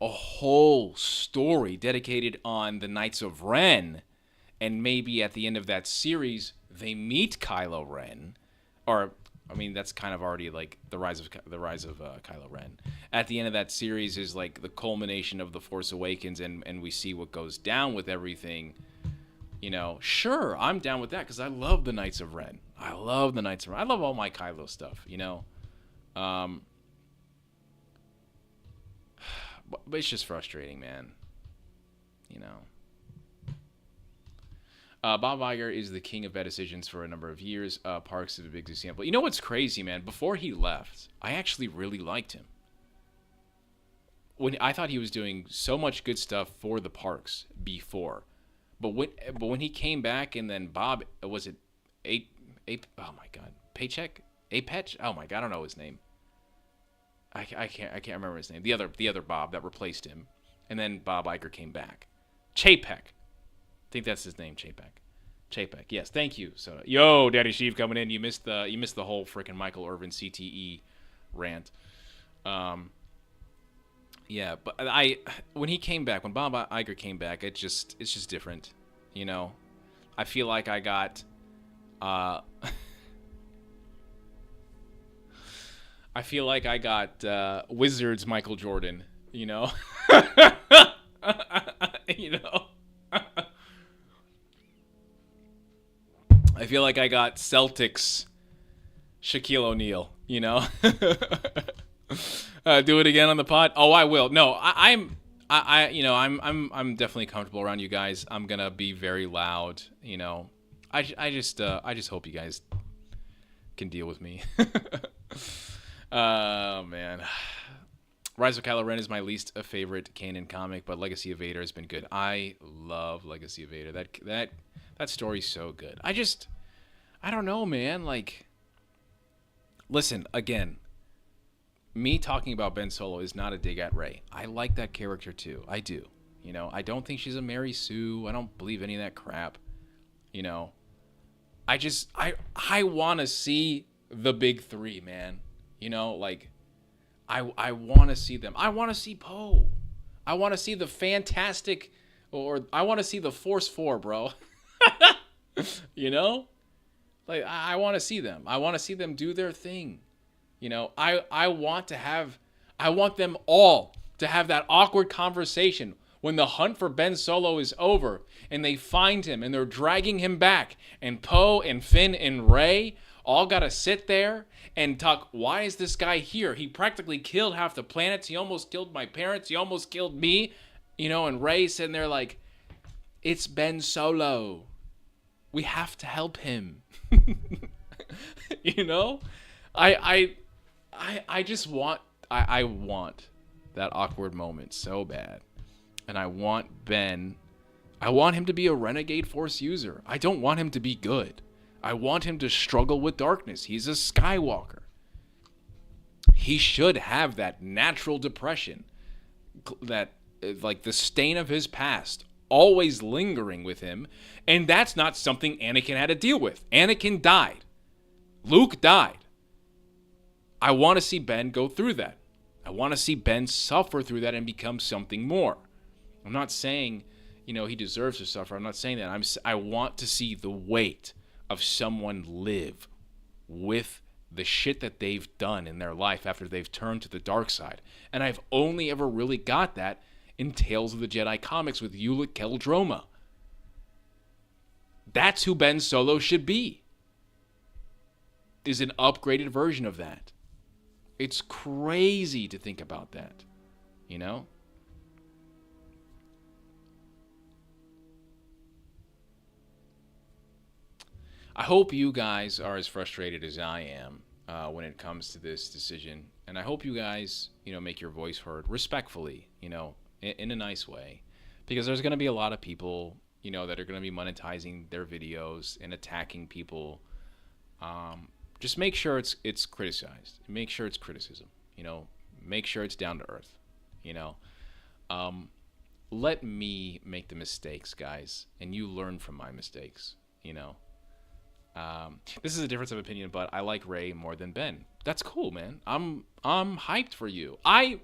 a whole story dedicated on the Knights of Ren, and maybe at the end of that series they meet Kylo Ren, or I mean, that's kind of already like the rise of Kylo Ren. At the end of that series is like the culmination of The Force Awakens, and we see what goes down with everything. You know, sure, I'm down with that because I love the Knights of Ren. I love all my Kylo stuff, you know. But it's just frustrating, man. You know. Bob Iger is the king of bad decisions for a number of years. Parks is a big example. You know what's crazy, man? Before he left, I actually really liked him. When I thought he was doing so much good stuff for the parks before, but when he came back and then Bob, was it oh my god, Paycheck? Apech? Oh my god, I don't know his name. I can't remember his name. The other Bob that replaced him, and then Bob Iger came back. Chapek. I think that's his name, Chapek. Yes, thank you. So, yo, Daddy Sheev coming in. You missed the whole freaking Michael Irvin CTE rant. Yeah, but when he came back, when Bob Iger came back, it's just different, you know. I feel like I got Wizards Michael Jordan, you know. You know. I feel like I got Celtics Shaquille O'Neal, you know. Do it again on the pod. Oh, I will. No, I'm definitely comfortable around you guys. I'm gonna be very loud, you know. I just hope you guys can deal with me. Oh man, Rise of Kylo Ren is my least favorite canon comic, but Legacy of Vader has been good. I love Legacy of Vader. That story's so good. I don't know, man. Like, listen, again, me talking about Ben Solo is not a dig at Rey. I like that character too. I do. You know, I don't think she's a Mary Sue. I don't believe any of that crap. You know, I want to see the big three, man. You know, like, I want to see them. I want to see Poe. I want to see the fantastic, or I want to see the Force 4, bro. You know? Like, I want to see them. I want to see them do their thing. You know, I want them all to have that awkward conversation when the hunt for Ben Solo is over and they find him and they're dragging him back, and Poe and Finn and Rey all got to sit there and talk, why is this guy here? He practically killed half the planets. He almost killed my parents. He almost killed me. You know, and Rey's sitting there like, it's Ben Solo. We have to help him. You know? I just want, I want that awkward moment so bad. And I want him to be a renegade Force user. I don't want him to be good. I want him to struggle with darkness. He's a Skywalker. He should have that natural depression, that, like, the stain of his past always lingering with him. And that's not something Anakin had to deal with. Anakin died. Luke died. I want to see Ben go through that. I want to see Ben suffer through that and become something more. I'm not saying, you know, he deserves to suffer. I'm not saying that. I want to see the weight of someone live with the shit that they've done in their life after they've turned to the dark side. And I've only ever really got that in Tales of the Jedi comics with Ulick Qel-Droma. That's who Ben Solo should be. Is an upgraded version of that. It's crazy to think about that, you know? I hope you guys are as frustrated as I am when it comes to this decision. And I hope you guys, you know, make your voice heard respectfully, you know, in a nice way. Because there's going to be a lot of people, you know, that are going to be monetizing their videos and attacking people. Just make sure it's criticized. Make sure it's criticism, you know. Make sure it's down to earth, you know. Let me make the mistakes, guys, and you learn from my mistakes, you know. This is a difference of opinion, but I like Rey more than Ben. That's cool, man. I'm hyped for you. I'm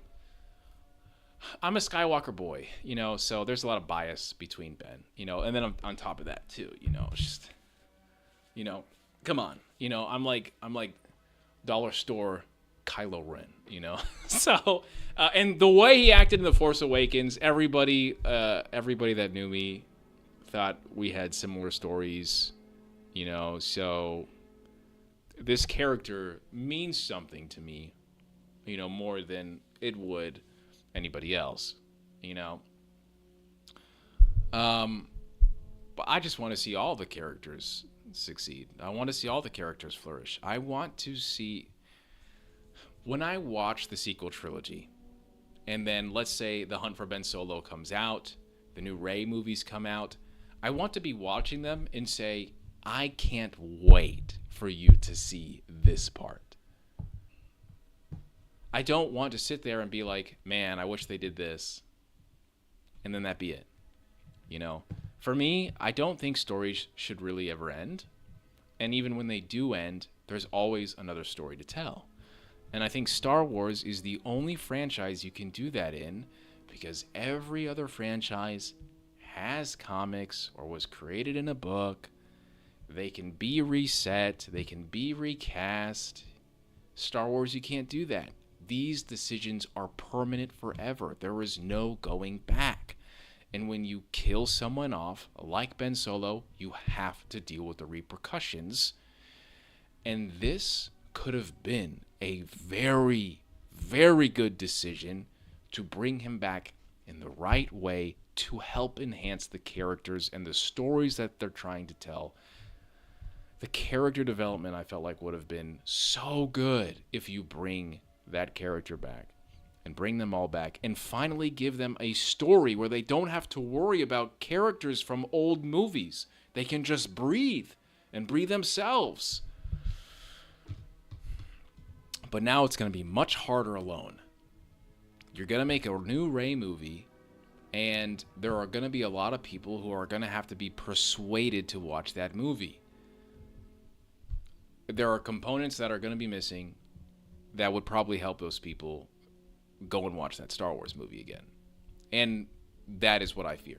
a Skywalker boy, you know, so there's a lot of bias between Ben, you know, and then on top of that too, you know, just, you know, come on, you know, I'm like dollar store Kylo Ren, you know. So and the way he acted in The Force Awakens, everybody that knew me thought we had similar stories, you know. So this character means something to me, you know, more than it would anybody else, you know. But I just want to see all the characters succeed. I want to see all the characters flourish. I want to see, when I watch the sequel trilogy, and then let's say The Hunt for Ben Solo comes out, the new Rey movies come out, I want to be watching them and say, I can't wait for you to see this part. I don't want to sit there and be like, man, I wish they did this, and then that be it. You know, for me, I don't think stories should really ever end. And even when they do end, there's always another story to tell. And I think Star Wars is the only franchise you can do that in, because every other franchise has comics or was created in a book. They can be reset. They can be recast. Star Wars, you can't do that. These decisions are permanent forever. There is no going back. And when you kill someone off, like Ben Solo, you have to deal with the repercussions. And this could have been a very, very good decision to bring him back in the right way to help enhance the characters and the stories that they're trying to tell. The character development, I felt like, would have been so good if you bring that character back and bring them all back and finally give them a story where they don't have to worry about characters from old movies. They can just breathe and breathe themselves. But now it's going to be much harder alone. You're going to make a new Rey movie, and there are going to be a lot of people who are going to have to be persuaded to watch that movie. There are components that are going to be missing that would probably help those people go and watch that Star Wars movie again. And that is what I fear.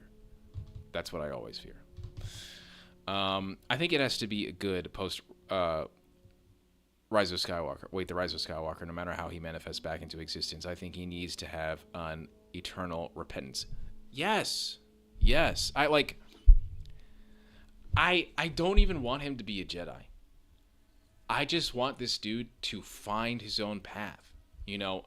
That's what I always fear. I think it has to be a good post Rise of Skywalker. Wait, the Rise of Skywalker, no matter how he manifests back into existence, I think he needs to have an eternal repentance. Yes. Yes. I don't even want him to be a Jedi. I just want this dude to find his own path. You know,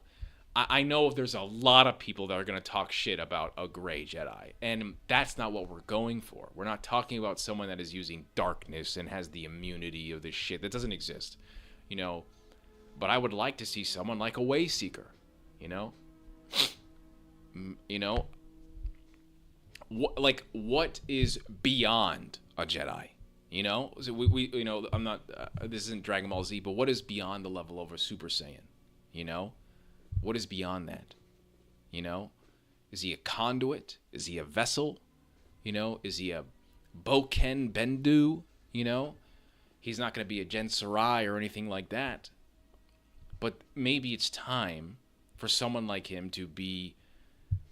I know there's a lot of people that are going to talk shit about a gray Jedi, and that's not what we're going for. We're not talking about someone that is using darkness and has the immunity of this shit. That doesn't exist, you know. But I would like to see someone like a Wayseeker, you know. You know, what is beyond a Jedi? You know, so we you know, I'm not. This isn't Dragon Ball Z, but what is beyond the level of a Super Saiyan? You know, what is beyond that? You know, is he a conduit? Is he a vessel? You know, is he a Boken Bendu? You know, he's not going to be a Gen Sarai or anything like that. But maybe it's time for someone like him to be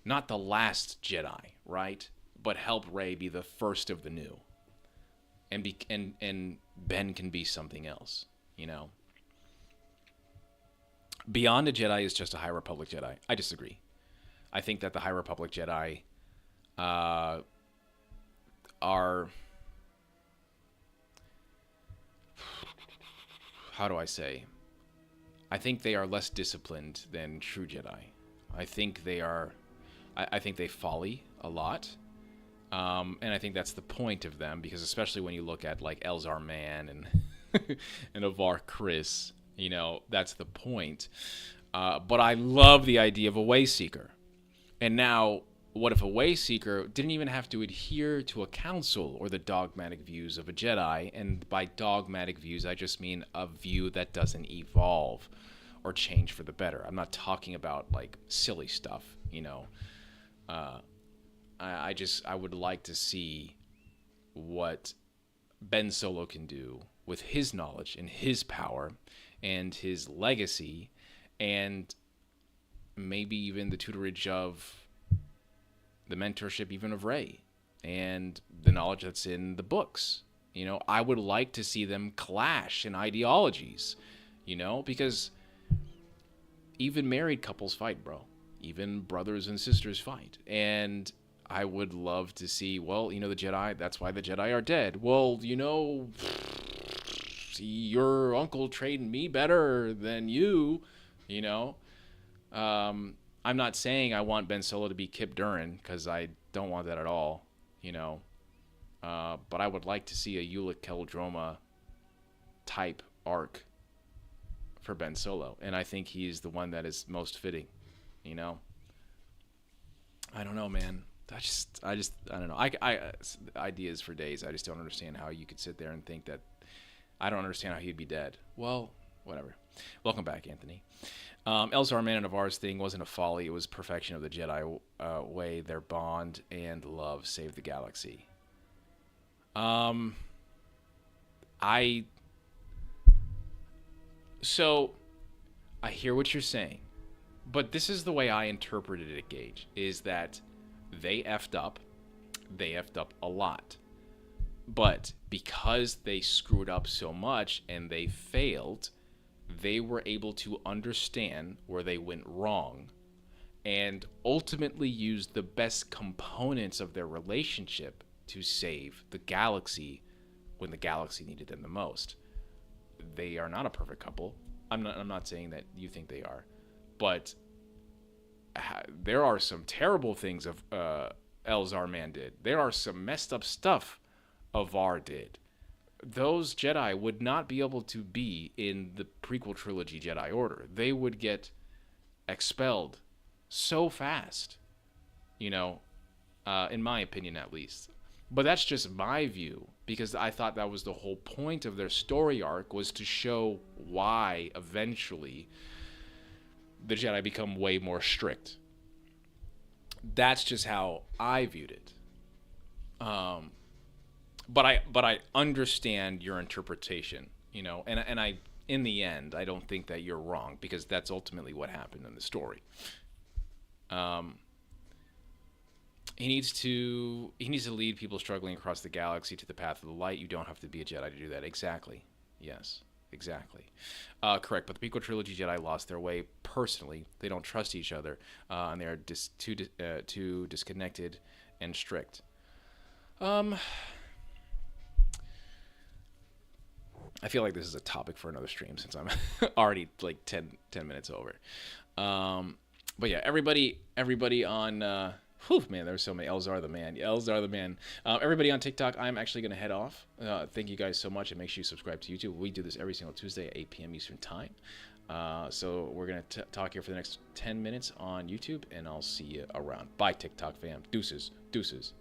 not the last Jedi, right? But help Rey be the first of the new. And Ben can be something else, you know. Beyond a Jedi is just a High Republic Jedi. I disagree. I think that the High Republic Jedi are, how do I say? I think they are less disciplined than true Jedi. I think they are. I think they folly a lot. And I think that's the point of them, because especially when you look at like Elzar Mann and and Avar Kriss, you know, that's the point. But I love the idea of a Wayseeker. And now, what if a Wayseeker didn't even have to adhere to a council or the dogmatic views of a Jedi? And by dogmatic views, I just mean a view that doesn't evolve or change for the better. I'm not talking about like silly stuff, you know. I would like to see what Ben Solo can do with his knowledge and his power and his legacy, and maybe even the tutorage of the mentorship even of Rey and the knowledge that's in the books. You know, I would like to see them clash in ideologies, you know, because even married couples fight, bro. Even brothers and sisters fight. And I would love to see, well, you know, the Jedi, that's why the Jedi are dead. Well, you know, your uncle trained me better than you, you know. I'm not saying I want Ben Solo to be Kip Durin, because I don't want that at all, you know. But I would like to see a Ulic Keldroma type arc for Ben Solo. And I think he's the one that is most fitting, you know. I don't know, man. I don't know. I ideas for days. I just don't understand how you could sit there and think that. I don't understand how he'd be dead. Well, whatever. Welcome back, Anthony. Elzar Mann and Avar's thing wasn't a folly. It was perfection of the Jedi way. Their bond and love saved the galaxy. So I hear what you're saying, but this is the way I interpreted it, Gage, is that they effed up a lot. But because they screwed up so much and they failed, they were able to understand where they went wrong and ultimately use the best components of their relationship to save the galaxy when the galaxy needed them the most. They are not a perfect couple. I'm not saying that you think they are, but there are some terrible things of Elzar Mann did. There are some messed up stuff Avar did. Those Jedi would not be able to be in the prequel trilogy Jedi Order. They would get expelled so fast, you know, in my opinion at least. But that's just my view, because I thought that was the whole point of their story arc, was to show why eventually the Jedi become way more strict. That's just how I viewed it. But I understand your interpretation, you know, and I, in the end, I don't think that you're wrong, because that's ultimately what happened in the story, Um, he needs to lead people struggling across the galaxy to the path of the light. You don't have to be a Jedi to do that. Exactly. Yes. Exactly. Correct. But the prequel trilogy Jedi lost their way personally. They don't trust each other, and they are too disconnected and strict. Um, I feel like this is a topic for another stream since I'm already like 10 minutes over. But yeah, everybody on, whew, man, there's so many. Elzar the man. Elzar the man. Everybody on TikTok, I'm actually going to head off. Thank you guys so much, and make sure you subscribe to YouTube. We do this every single Tuesday at 8 p.m. Eastern Time. So we're going to talk here for the next 10 minutes on YouTube, and I'll see you around. Bye, TikTok fam. Deuces. Deuces.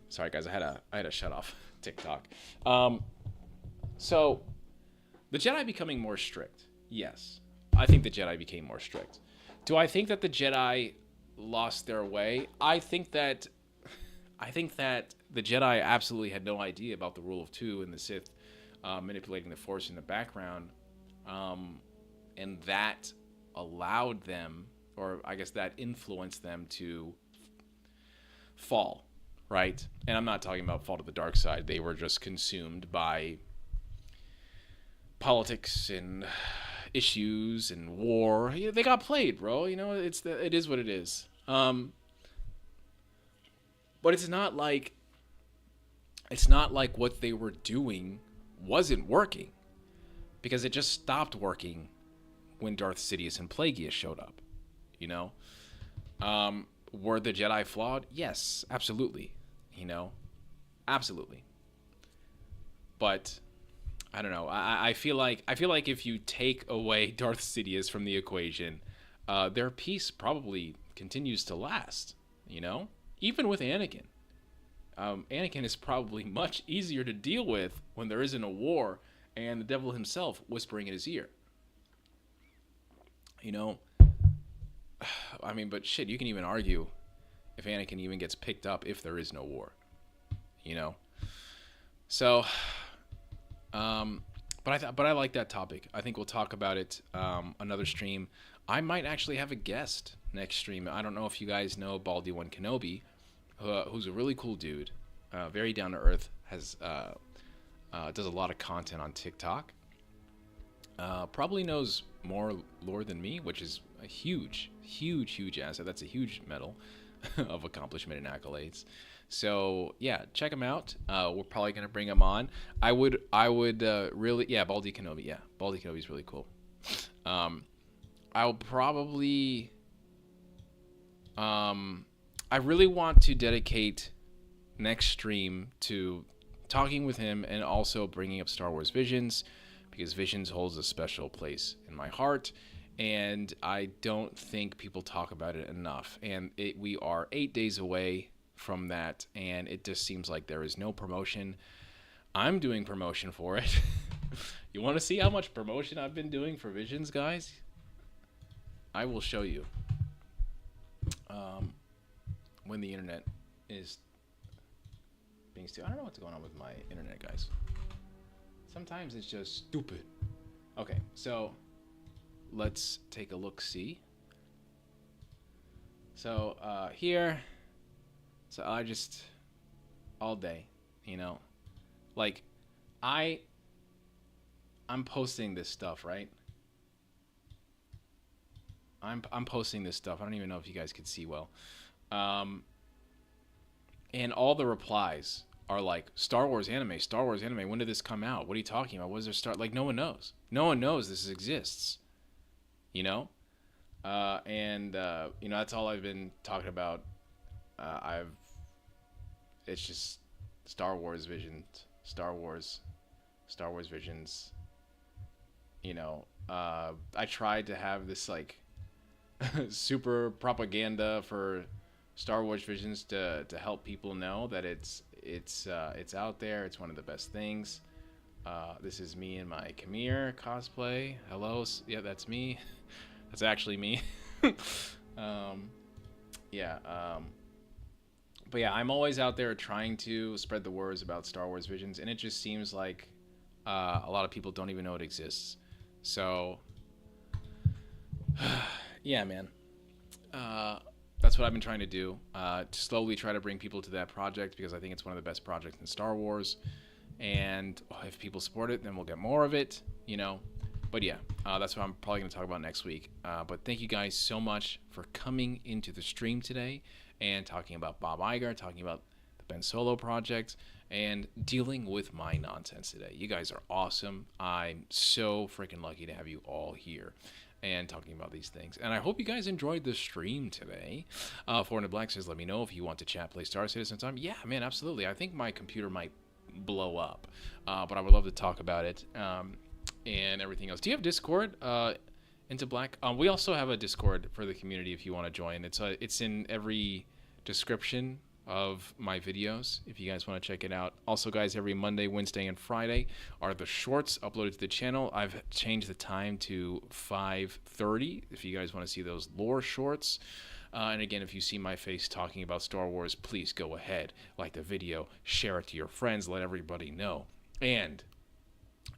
Sorry, guys. I had to shut off TikTok. So, the Jedi becoming more strict. Yes. I think the Jedi became more strict. Do I think that the Jedi lost their way? I think that the Jedi absolutely had no idea about the rule of two and the Sith manipulating the Force in the background. And that allowed them, or I guess that influenced them to fall, right? And I'm not talking about fall to the dark side. They were just consumed by politics and issues and war. Yeah, they got played, bro. You know, it is what it is. But it's not like what they were doing wasn't working, because it just stopped working when Darth Sidious and Plagueis showed up. You know, were the Jedi flawed? Yes, absolutely. You know, absolutely. But I don't know. I feel like if you take away Darth Sidious from the equation, their peace probably continues to last. You know, even with Anakin. Anakin is probably much easier to deal with when there isn't a war and the devil himself whispering in his ear. You know, I mean, but shit, you can even argue if Anakin even gets picked up if there is no war. You know, so. But I like that topic. I think we'll talk about it another stream. I might actually have a guest next stream. I don't know if you guys know Obi-Wan Kenobi, who's a really cool dude, very down to earth, does a lot of content on TikTok. Probably knows more lore than me, which is a huge asset. That's a huge medal of accomplishment and accolades. So yeah, check him out. We're probably gonna bring him on. I would really, yeah, Baldy Kenobi. Yeah, Baldy Kenobi is really cool. I'll probably, I really want to dedicate next stream to talking with him and also bringing up Star Wars Visions, because Visions holds a special place in my heart, and I don't think people talk about it enough. And we are 8 days away from that, and it just seems like there is no promotion. I'm doing promotion for it. You want to see how much promotion I've been doing for Visions, guys? I will show you when the internet is being still. I don't know what's going on with my internet, guys. Sometimes it's just stupid. Okay, so let's take a look. See. So here. So I just all day, you know, like I'm posting this stuff, right? I'm posting this stuff. I don't even know if you guys could see well. And all the replies are like, Star Wars anime. When did this come out? What are you talking about? What is there start? Like, no one knows. No one knows this exists. You know? You know, that's all I've been talking about. It's just Star Wars Visions. You know, I tried to have this like super propaganda for Star Wars Visions to help people know that it's out there. It's one of the best things. This is me in my Khmer cosplay. Hello, yeah, that's me. That's actually me. But yeah, I'm always out there trying to spread the words about Star Wars Visions, and it just seems like a lot of people don't even know it exists. So, yeah, man. That's what I've been trying to do. To slowly try to bring people to that project because I think it's one of the best projects in Star Wars. And if people support it, then we'll get more of it, you know. But yeah, that's what I'm probably going to talk about next week. But thank you guys so much for coming into the stream today and talking about Bob Iger, talking about the Ben Solo project, and dealing with my nonsense today. You guys are awesome. I'm so freaking lucky to have you all here and talking about these things. And I hope you guys enjoyed the stream today. Foreign Black says, let me know if you want to chat, play Star Citizen time. Yeah, man, absolutely. I think my computer might blow up, but I would love to talk about it and everything else. Do you have Discord? Into Black. We also have a Discord for the community if you want to join. It's in every description of my videos if you guys want to check it out. Also, guys, every Monday, Wednesday, and Friday are the shorts uploaded to the channel. I've changed the time to 5:30 if you guys want to see those lore shorts. And again, if you see my face talking about Star Wars, please go ahead, like the video, share it to your friends, let everybody know. And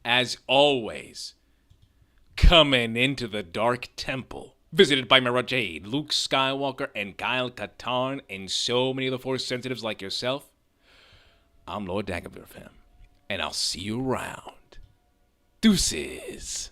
as always, coming into the Dark Temple, visited by Mara Jade, Luke Skywalker, and Kyle Katarn, and so many of the Force sensitives like yourself, I'm Lord Dagovere, fam, and I'll see you around. Deuces.